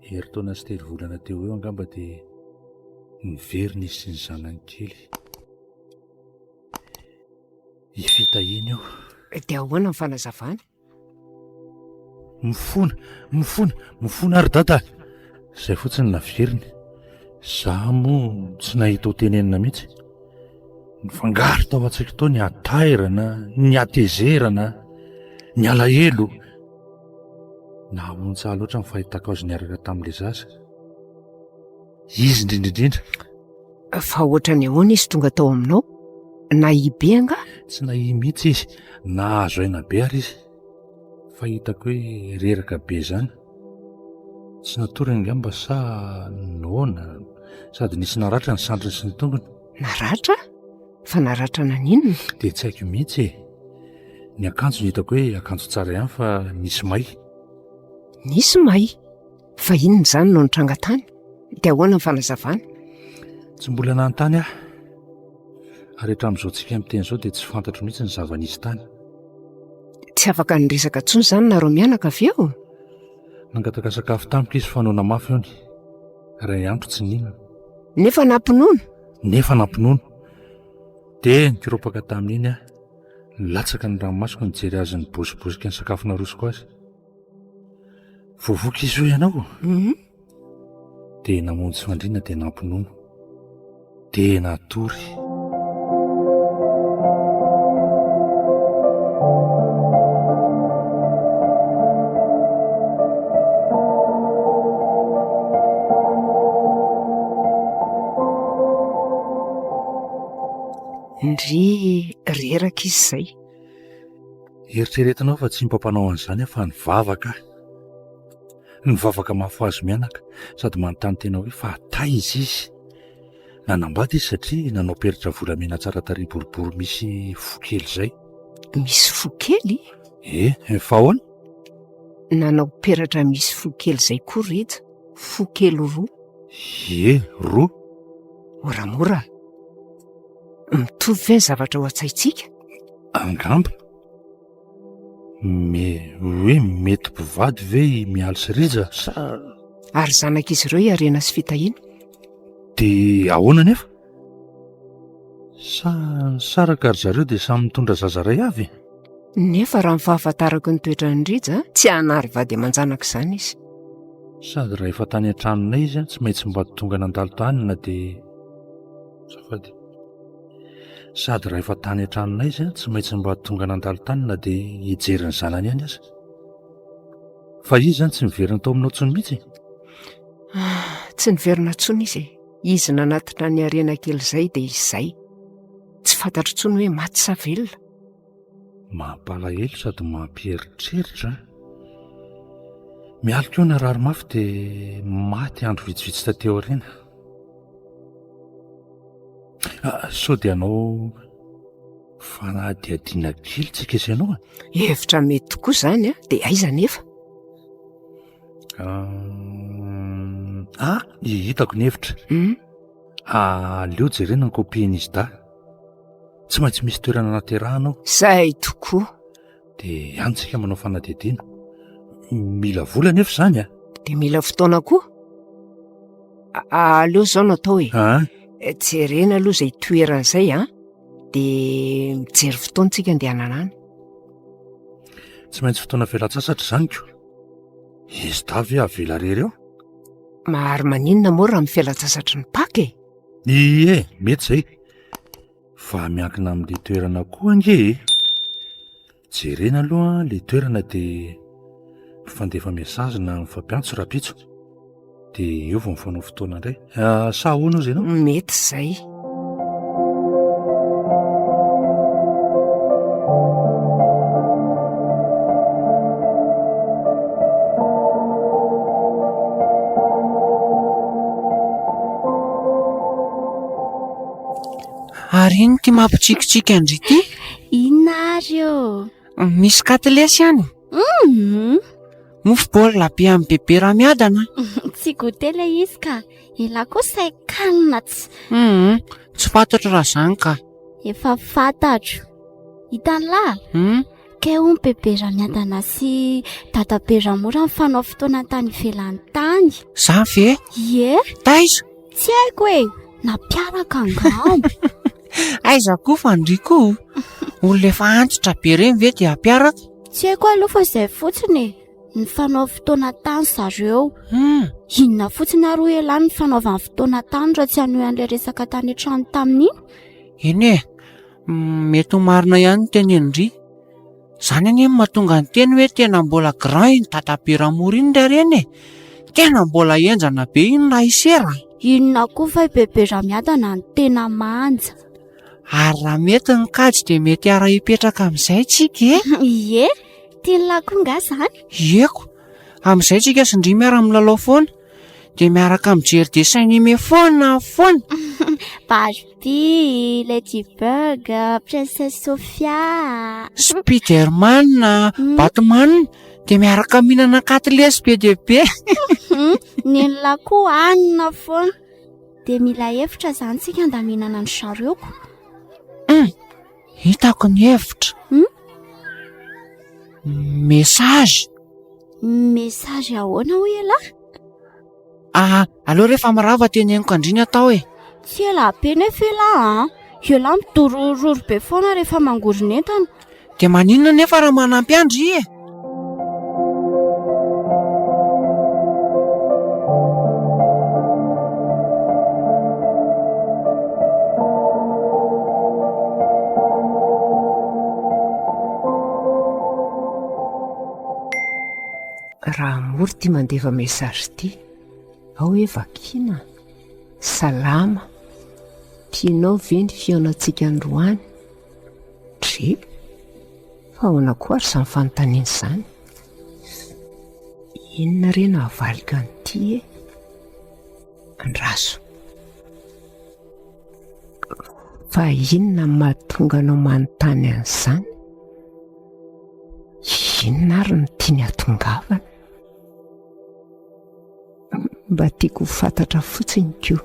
Herintaona sy telo volana teo eo angamba dia niverina izy sy ny zanany kely. Ifitahiny eo. Dia ahoana ny fanazavany? Mifona ary dada. Izay fotsiny naveriny. Zaho moa tsy nahita ho tenenina mihitsy. Ny fangaro tao an-tsaiko tao ny atairana, ny atezerana, ny alahelo. Nahamontsy loatra ny fahitako azy niaraka tamin'ilay zaza. Izy indrindra. Fa ohatrany ahoana izy tonga tao aminao? Nahi be anga? Tsy nahi mihitsy izy. Nahazo aina be ary izy. Fahitako hoe reraka be izany. Tsy natorany angamba sa noana, sady nisy naratra ny sandriny sy ny tongony. Naratra? Fa naratra naninona? Dia tsy haiko mihitsy e. Ny akanjo hitako hoe akanjo tsara ihany fa nisy may. Nisy may? Fa inona izany no nitranga tany? Dia ahoana ny fanazavana? Tsy mbola nanontany aho. Ary hatramin'izao tsika miteny izao dia tsy fantatro mihitsy ny zava-nisy tany. Tsy afaka niresaka intsony izany nareo mianaka avy eo? Nangataka sakafo tampoka izy fanoana mafy eo. Ray andro tsy ninona. Nefa nampinono? Dia nikiropaka tamin'iny aho. Latsaka ny ranomasoko nijery azy ny bosibosika ny sakafo narosoko azy. Voavoaka izy io ianao. Dia namonjy fandriana dia nampinono. Dia natory. Ndry reraka izy izay. Eritreretinao fa tsy mpampanao an'izany fa nivavaka. Nivavaka mafy azy mianaka sady manontany tena hoe fa taiza izy. Nanambady izy satria nanao peritra volamena tsara tarehy boribory misy fokely izay. Misy fokely? Fa ahoana? Nanao peratra misy fokely izay koa rehetra. Fokely roa. Roa? Moramora. Mitovy ve ny zavatra ho an-tsaintsika? Angamba. Hoe mety mpivady ve mialy sy rija sa... Ary zanak'izy ireo iarena sy fitahiana? Dia ahoana nefa? Sa saraka ry zareo dia samy mitondra zaza ray avy? Nefa raha ny fahafantarako ny toetra ny rija, tsy hanary vady aman-janaka izany izy. Sady raha efa tany an-tranonay izy tsy maintsy mba tonga nandalo tany na dia... Sady raha efa tany an-tranonay izy tsy maintsy mba tonga nandalo tany na dia hijery ny zanany ihany aza. Fa izy izany tsy miverina tao aminao intsony mihitsy. Tsy niverina intsony izy. Izy nanatitra ny harena kely izay dia izay. Tsy fantatro intsony hoe maty sa velona. Mampalahelo sady mampieritreritra. Mialika eo na rary mafy dia maty andro vitsivitsy tateo aoriana. Sao dia anao fanadihadiana kely tsika izy ianao? Hevitra mety tokoa izany dia aiza nefa? Hitako ny hevitra. Aleo jerena ny kopian'izy da. Tsy maintsy misy toerana naterahanao. Izay tokoa. Dia antsika manao fanadihadiana. Mila vola nefa izany Dia mila fotoana koa. Aleo izao no atao jerena aloha izay toerana izay dia mijery fotoana tsika andehanana any. Tsy maintsy fotoana fialan-tsasatra izany ko. izy tavy avela rery eo? Mahary maninona moa raha mifialan-tsasatry ny paka e? Ie, mety zay. Fa miankina amin'le toerana koa ange. Jerena aloha le toerana dia fandefa mesazy na mifampiantso rapitso. Dia eo vao mifoana fotoana indray. Sa ahoana izy ianao? Mety zay. Ary iny ty mampitsikitsiky andry ity? Inona ary eo? Misy katilesy ihany. Mofo baolina be amin'ny bebe ramiadana. Tsy gotela izy ka. Ela kosa kanina tsy. Tsy fantatro raha zany ka. Efa fantatro. Hitan'la. Ke ho bebe ramiadana sy dadabe ramora mifanao fotoana tany ivelany tany. Za ve? Ie, Taiza? tsy haiko e. Nampiaraka angamba. Aiza koa fandriko. Olona efa antitra be reny ve dia ampiaraka? Tsy haiko aloha fa izay fotsiny e. Nifanao fotoana tany zareo. Inona fotsiny ary ho elany ny fanaovana fotoana tany raha tsy hanohy an'ilay resaka tany an-trano tamin'iny? Eny e, mety ho marina ihany ny teny Henry. Zany anie mahatonga ny teny hoe tena mbola grand iny dadabe ramora iny ilay reny e. Tena mbola enjana be iny raha isera. Inona koa fa bebe ramiadana ny tena manja. Ary raha mety ny kajy dia mety ara hipetraka amin'izay tsika e. Ie, tian'la koa nga zany? Ieko, amin'izay tsika sindry miara milalao foana. Dia miaraka mijery dessin animé foana. Barbie, Ladybug, Princesse Sophia, Spiderman, Batman. Dia miaraka mihinana katilesy be dia be. Nen'la koa anina foana. Dia mila hevitra zany tsika nda mihinana ny sareoko. Hitako ny hevitra. Mesazy. Mesazy ahoana ho ela? Aleo rehefa mirava teny eniko andriny atao e. Tsy ela be nefa ela ela midorororo be foana rehefa mangorona entana. Dia maninona nefa raha manampy andry e. Raha mory ty mandefa mesazy ty, ao hoe vakina, salama, tianao ve ny fiaonantsika androany? Dre, fa ahoana koa ary samy fanontaniana izany. Inona re no havalika an'ity e? Andraso. Fa inona mahatonga anao manontany an'izany? Inona ary no tiany hatongavana? Mba tiako ho fantatra fotsiny koa.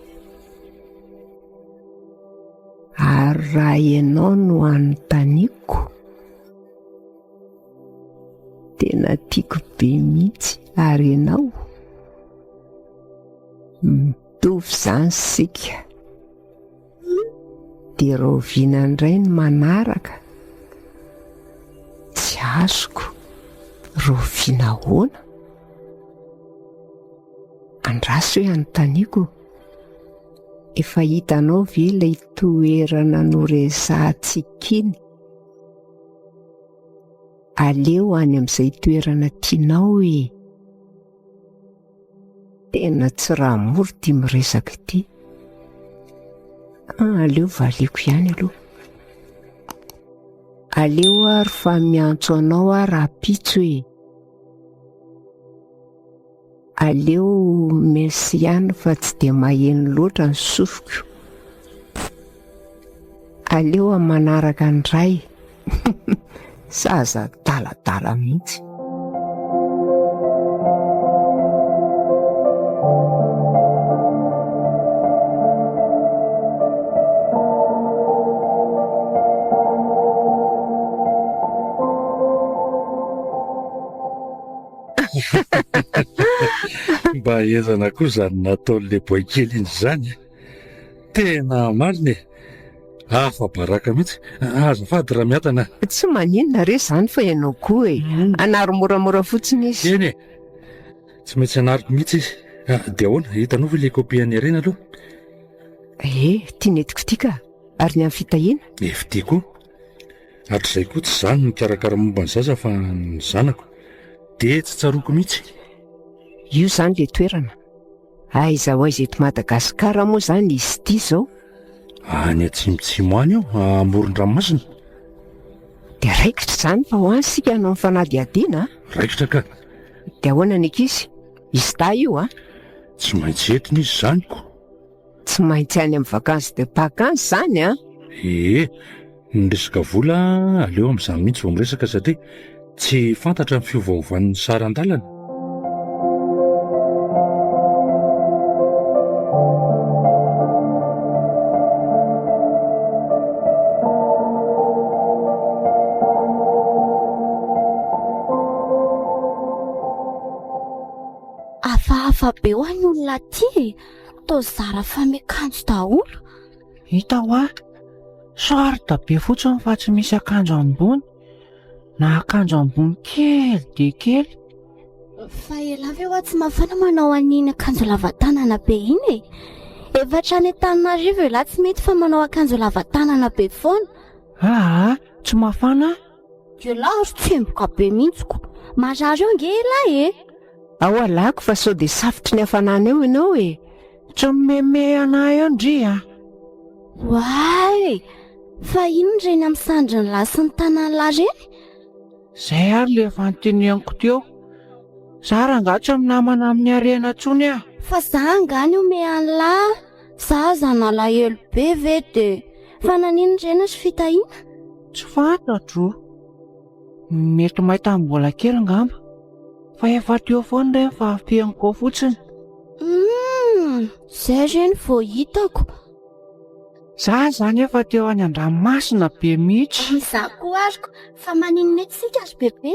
Ary raha ianao no anontaniako, tena tiako be mihitsy ary ianao mitovy zany sika. Dia roviana indray ny manaraka. Tsy azoko roviana ahoana? Andraso hoe anontaniako, efa hitanao ve ilay toerana noresahantsika iny? Aleo any amin'izay toerana tianao e. Tena tsy raha mory ty miresaka ity. Aleo valiako ihany aloha. Aleo ary fa miantso anao raha pitso e. Aleo mesy ihany fa tsy dia maheno loatra ny sofiko. Aleo manaraka ndray. Zaza talatala mihitsy. Mba ezana koa zany nataon'le boikely iny zany. Tena marina e. Afa-baraka mihitsy. Azafady raha miatana. Tsy maninona re zany fa ianao koa e. Anary moramora fotsiny izy. Eny e. Tsy maintsy anariko mihitsy izy. Dia ahoana, hitanao ve ilay kopian'ny harena aloha? Tia netiko tia ka, ary ny amin'ny fitahiana. Fitiako. Hatr'izay koa tsy izany mikarakara momba ny zaza fa ny zanako. Dia tsy tsaroako mihitsy. Io izany ilay toerana. Aiza ho aiza eto Madagasikara moa izany izy ity izao. Any atsimotsimo any aho, amoron-dranomasina. Dia raikitra izany fa ho any sika hanao ny fanadihadiana. Raikitra ka. Dia ahoana ny ankizy? Izy ta io Tsy maintsy entiny izy zaniko. Tsy maintsy any amin'ny vakansy de pakansy izany Ny resaka vola aleo amin'izany mihitsy vao miresaka satria tsy fantatra ny fiovaovan'ny saran-dalana. Hafahafa be ho any olona ty. Tozara fa miakanjo daholo. Hita ho sarota be fotsiny fa tsy misy akanjo ambony na akanjo ambony kely dia kely. Fa ela ve tsy mafana manao an'iny akanjo lava tanana be iny e? Efatra any Antananarivo ela tsy mety fa manao akanjo lava tanana be foana. Tsy mafana? Ela tsemboka be mihitsiko. Marary eo nge ela Ao alako fa sao dia safotry ny hafanana eo ianao Tsy meme anahy eo ndria. Way, fa ino reny amin'ny sandriny lahy sy ny tanany lahy reny? Zay ary le efa noteneniko teo. Za rangahy tsy minamana amin'ny harena intsony aho. Fa za angany ome any lahy. Za zanalahelo be ve de fa nanino reny sy fitahiana? Tsy fantatro. Mety mahita mbola kely ngamba. Fa efa teo foana reny fa fiango fotsiny. Zay reny vao hitako. Za zany efa teo any an-dranomasina be mihitsy. Za koa ariko, fa manino mety sika ry bebe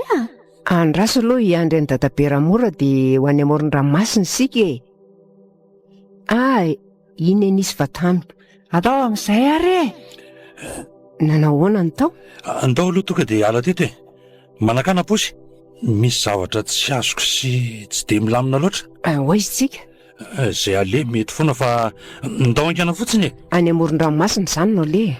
Andraso aloha hiandry ny dadabe Ramora dia ho any amoron-dranomasina sika iny nisy vatamy. Atao amin'izay ary Nanao ahoana ny tao? Andao aloha tonga dia ala teto manakana posy. Misy zavatra tsy azoko sy tsy dia milamina loatra. Hoaizy tsika? Izay ale mety foana fa ndao angana fotsiny Any amoron-dranomasina izany no le.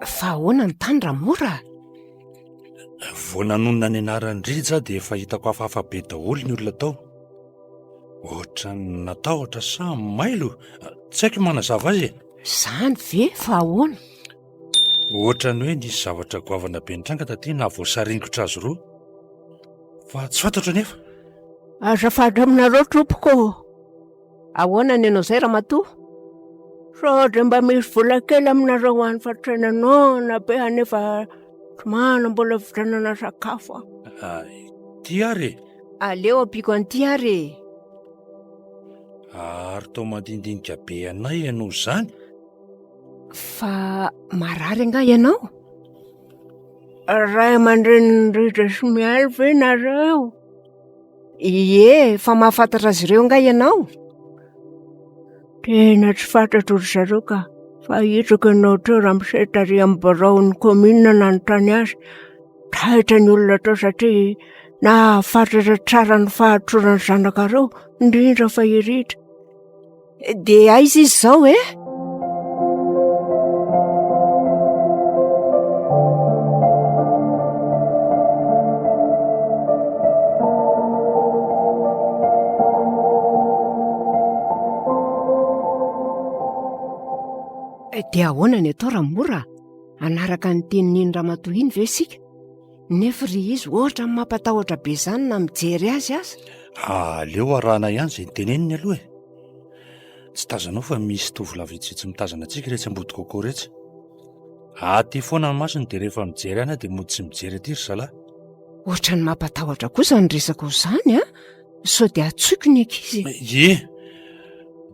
Fa ahoana ny tany Ramora? Vao nanonona ny anaran'ny Rija dia efa hitako hafahafa be daholo ny olona tao. Ohatra ny natahotra sa mailo, tsy haiko manazava azy Izany ve fa ahoana? Ohatra ny hoe nisy zavatra goavana be nitranga taty na voasaringotra azy roa. Fa tsy fantatro nefa. Azafady aminareo tompoko. Ahoana ny anao izay Ramatoa? Sao dia mba misy vola kely aminareo any fa trenanona be anefa somana mbola vitanana sakafo Ty ary aleo ampiko an'ity ary ary tao mandindinika be anay ianao izany. Fa marary anga ianao? Ray aman-dreniny Rija sy mialy ve nareo? Ie, fa mahafantatra azy ireo anga ianao? Tena tsy fantatro ry zareo ka fa hitraka ianao teo raha misety amin'ny baraon'ny komina nanontany azy. Taitra ny olona tao satria nahafantatra tsara ny fahatroran'ny zanakareo indrindra fa iritra. Dia aiza izy izao Dia ahoana ny atao Ramora? Anaraka ny tenin'iny Ramatoa iny ve sika? Nefa ry izy ohatra ny mampatahotra be izany na mijery azy aza. Aleo arahana ihany izay niteneniny aloha Tsy tazanao fa misy tovolahy vitsivitsy mitazana antsika rehetra ambody kokoa rehetra. Aty foana ny masony dia rehefa mijery ana dia mody tsy mijery aty ry zalahy. Ohatra ny mampatahotra kosa ny resaka izany sao dia atsoiko ny ankizy.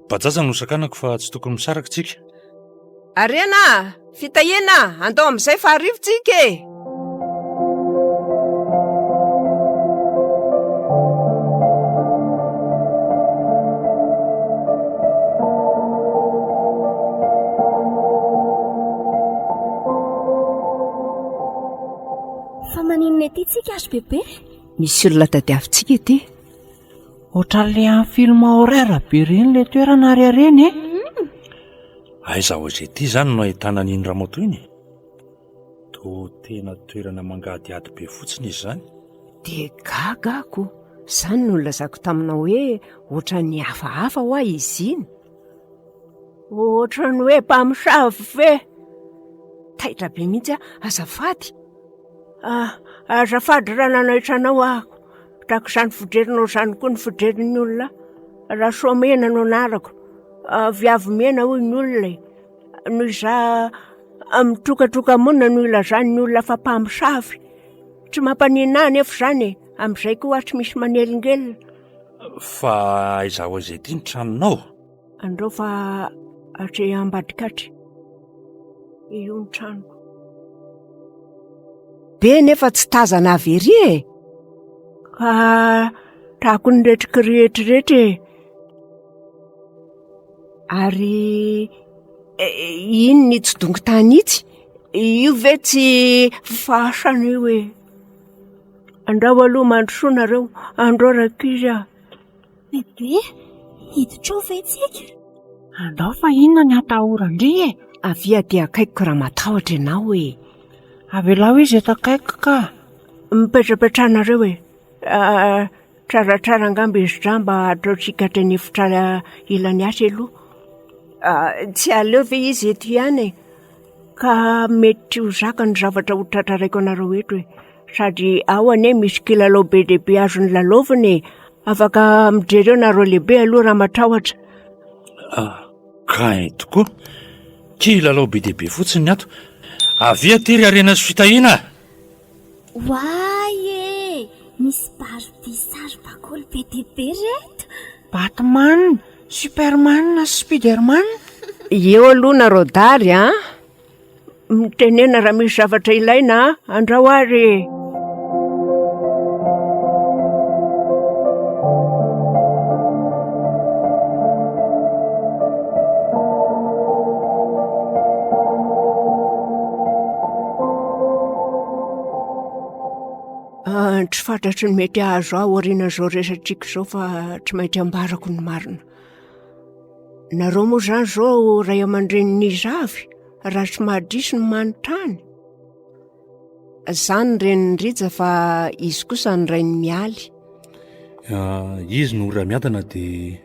Bajaja no sakanako fa tsy tokony misaraka tsika. Arena, fitahiana, andao amin'izay fa arivo tsika ety tsika azy bebe? Misy olona tadiavintsika ety. Ohatran'le amin'ny film horreur be reny le toerana reny e. Aiza hozy ety zany no ahitana n'iny Ramoto iny. To tena toerana mangadiady be fotsiny izy zany. De gagako, izany no lazako tamina hoe ohatran'ny hafahafa hoa izy iny. Ohatran'ny hoe mpamosavy ve? Taitra be mihitsy azafady. Azafady raha nanaitranao ahako. Tako izany fodrerinao izany koa ny fodrerin'ny olona. Raha soamena no anarako. Viavy mena hoy ny olona. Noho iza mitokatoka monina no ilazan'ny olona fa mpamosavy. Tsy mampanina nefa izany amin'izay koa tsy misy manelingelina. Fa aiza hozy ety ny tranonao? Andreo fa atri ambadikatry. Io ny tranoko. Be nefa tsy tazana avy ery e. Ka tahako ny retrika rehetrarehetra e. Ary iny ny tsy dongo tany itsy. Io ve tsy fasana io e. Andao aloha mandrosoanareo, andro rakizy aho. Bebe, hiditra ve tsika? Andao fa inona ny atahorandry e? Avia dia akaiko raha matahotra ianao e. Avelao izy eto akaiko ka. Mipetrapetrahanareo e. Tsaratsara angamba izy dra mba ataotsika tenefitra ilany asa aloha. Tsy aleo ve izy eto ihany e. Ka mety ho zaka ny zavatra ho tratraraiko anareo eto e. Sady ao ane misy kilalao be dehibe azony lalaoviny e. Afaka mijereo nareo lehibe aloha raha matahotra. Ka tokoa. Kilalao be dehibe fotsiny ato. Avia tery arena sy fitahina. Why e! Misy Barbie sary bakoly be dehibe reto. Batman, Superman na Spiderman? Eo aloha nareo dary a. Mitenena raha misy zavatra ilaina andrao ary. Tsy fantatry ny mety azo aho oriana zao resatriko zao fa tsy maintsy ambarako ny marina. Nareo moa zany zao ray aman-dreniny zavy raha tsy mahadrisy ny manontany. Zany reniny Rija fa izy kosa ny rainy Mialy. Izy no ora miadana dia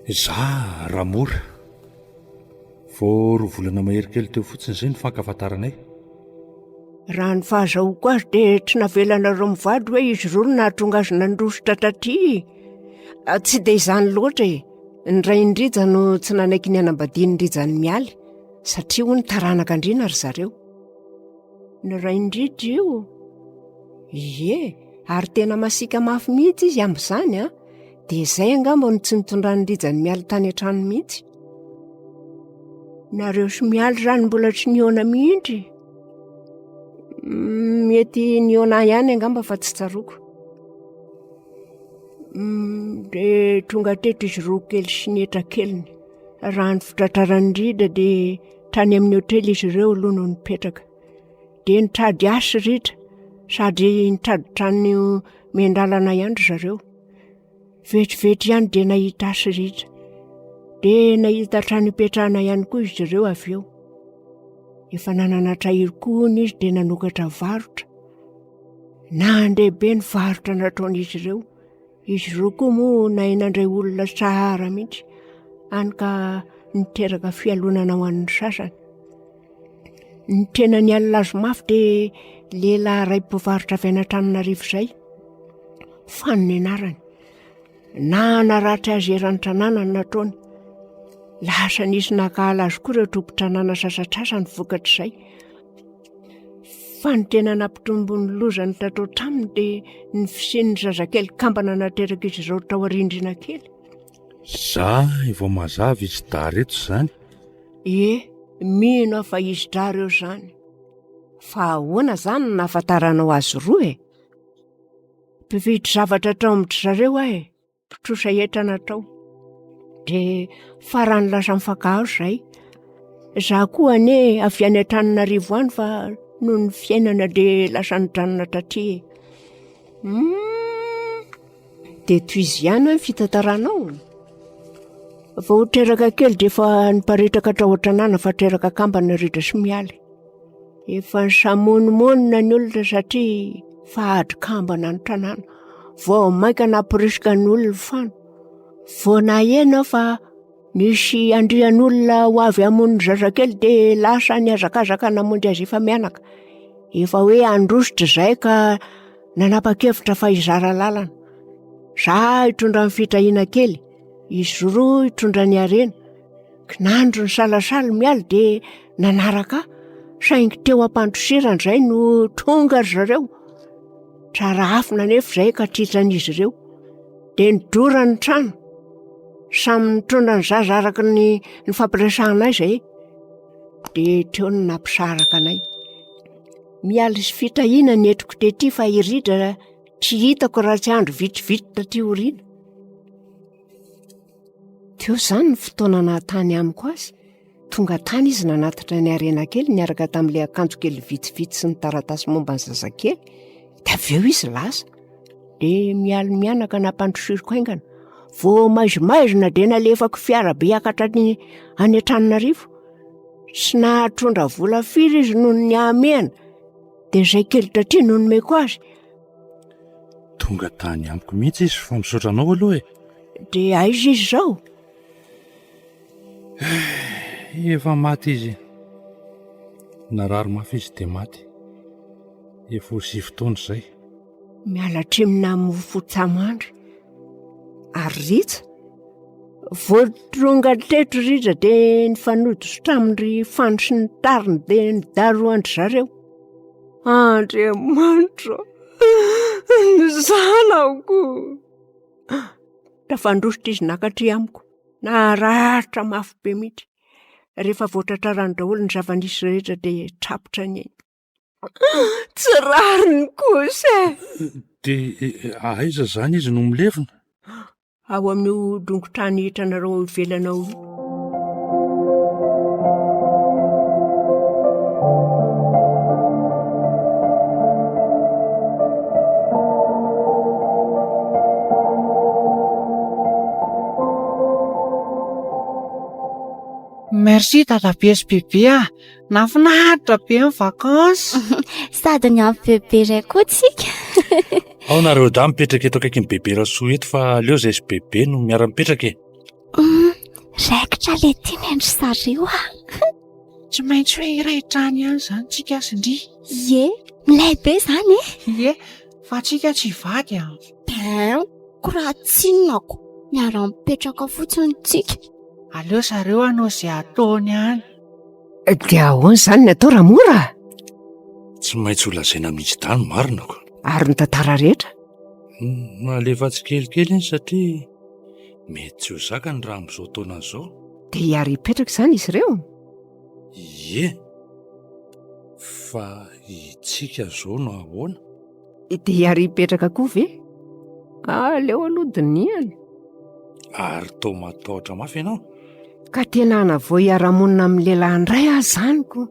za Ramora. Vao 2 volana mahery kely teo fotsiny izay ny fankafantaranay. Raha ny fahazahoko azy dia tsy navelanareo mivady hoe izy roa no nahatonga azy nandrositra taty. Tsy dia izany loatra e. Ny rainy Rija no tsy nanaiky ny anambadian'ny Rijany Mialy satria hoy ny taranaka andrina ry zareo. Ny rainy Rija io. Ie, ary tena masika mafy mihitsy izy amin'izany a. Dia izay angamba no tsy nitondran'ny Rijany Mialy tany an-trano mihitsy. Nareo sy Mialy zany mbola tsy niona mihitsy. Mety niona ihany angamba fa tsy tsaroko. Dia tonga teto izy roa kely sy nietra keliny. Raha ny fitratraran'ny Rija dia tany amin'ny hotely izy ireo aloha no nipetraka. Dia nitady asa Rija sady nitady trano miandalana ihany zareo. Vetivety ihany dia nahita asa Rija. Dia nahita trano hipetrahana ihany koa izy ireo avy eo. Efa nananatra irikony izy dia nanokatra varotra. Nandehibe ny varotra nataon'izy ireo. Izy ireo koa moa nandray olona tsara mihitsy. Hany ka niteraka fialonana ho an'ny sasany. Ny tena nialina azo mafy dia lehilahy iray mpivarotra avy any Antananarivo izay. Fanony anarany. Nanaratra azy eran'ny tanàna ny nataony. Lasa nisy nakahala azy koa ireo tompo-tranàna sasatrasa ny vokatr'izay. Fa ny tena nampitombony lozany tatao taminy dia ny fisian'ny zazakely kambana nateraka izy ireo tao arindrina kely. Za vao mazava izy dareto izany. Mino fa izy dareo izany. Fa ahoana izany no nahafantaranao azy roa e? Mpividy zavatra tao amin'ny zareo aho e. Mpitrosa entana tao. Dia farany lasa mifankahazo izay. Za koa ane avy any Antananarivo any fa noho ny fiainana dia lasa nidranona tatria. Dia toy izy ihany ny fitantaranao. Vao treraka kely dia efa niparitaka atrao an-tranàna fa treraka kambana ridra sy mialy. Efa nisamonomonina ny olona satria fahadry kambana ny tanàna. Vao mainka naporisika ny olona fano. Vao naheno fa nisy andrian'olona ho avy hamono zazakely dia lasa niazakazaka namonjy azy efa mianaka. Efa hoe andrositra izay ka nanapa-kevitra fa hizara lalana. Za hitondra ny fitrahiana kely, izy roa hitondra ny harena. Kinandro ny salasala mialy dia nanaraka saingy teo ampandrosirana izay no tonga ry zareo. Tsara afina nefa izay ka tritran'izy ireo. Dia nidora ny trano. Samy nitondra ny zaza araka ny fampiresahana izay. Dia teo no nampisaraka anay. Mialy sy fitahiana ny etiko tety fa iridra tsy hitako raha tsy andro vitivity taty oriana. Teo izany ny fotoana nahatany amiko azy. Tonga tany izy nanatitra ny harena kely niaraka tamin'ilay akanjo kely vitivity sy ny taratasy momba ny zazakely. Dia avy eo izy lasa. Dia mialy mianaka nampandrosiriko aingana. Vao maizimaizina dia nalefako fiara be hiakatra any Antananarivo. Sy nahatrondra vola firy izy noho ny amehana. Dia izay kely tatria no nomeko azy. Tonga tany amiko mihitsy izy fa misaotra anao aloha e. Dia aiza izy izao? Efa maty izy. Narary mafy izy dia maty. Efa ho 7 taona izay. Miala trimina mofotsamandry. Ary ritsa. Vao tonga teto ridra dia nifanoditra tamin'ny fano sy ny tariny dia nidaroandry zareo. Andriamanitra, ny zanako. Tafandrositra izy nakatry amiko. Naratra mafy be mihitsy. Rehefa voatratrarany daholo ny zava-nisy rehetra dia trapotra ny ainy. Tsy rariny kosa. Dia aiza izany izy no milevina? Ao amin'io dongotrany hitranareo ivelanao io. Merci tatabe sy bebe ah. Nafinahitra be ny vakansy. Sady ny amin'ny bebe iray koa tsika. Ao nareo da mipetraka eto akaiky ny bebe Rasoa eto fa aleo izay sy bebe no miara-mipetraka e. Raikitra le tiany andry zareo ah. Tsy maintsy hoe iray trano ihany izany tsika sindry. Ie, milay be izany e. Ie, fa tsika tsy vady ah. Koraha tsinonako. Miara-mipetraka fotsiny tsika. Aleo zareo anao izay ataony ihany. Dia ahoana izany ny atao raha mora? Tsy maintsy ho lazaina mihitsy tany marinako. Ary ny tantara rehetra? Malefatsy kelikely iny satria mety tsy ho zakany raha amin'izao taona izao. Dia hiary hipetraka izany izy ireo? Ie, fa itsika izao no ahoana? Dia hiary hipetraka koa ve? Aleo aloha diniany. Ary tao matahotra mafy ianao. Ka tena hanavao hiara-monina amin'ny lehilahy indray aho zaniko.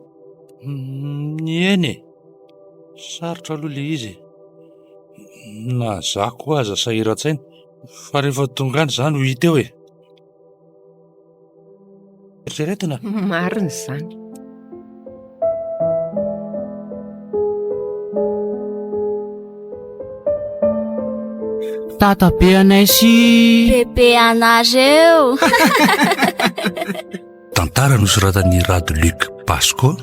Eny e, sarotra aloha le izy. Na za koa aza sahiran-tsaina fa rehefa tonga any izany ho hita eo e. Eritreretina. Marina izany. Tatabe anay sy Bebe anareo. Tantara nosoratan'i Rady Luc Pasco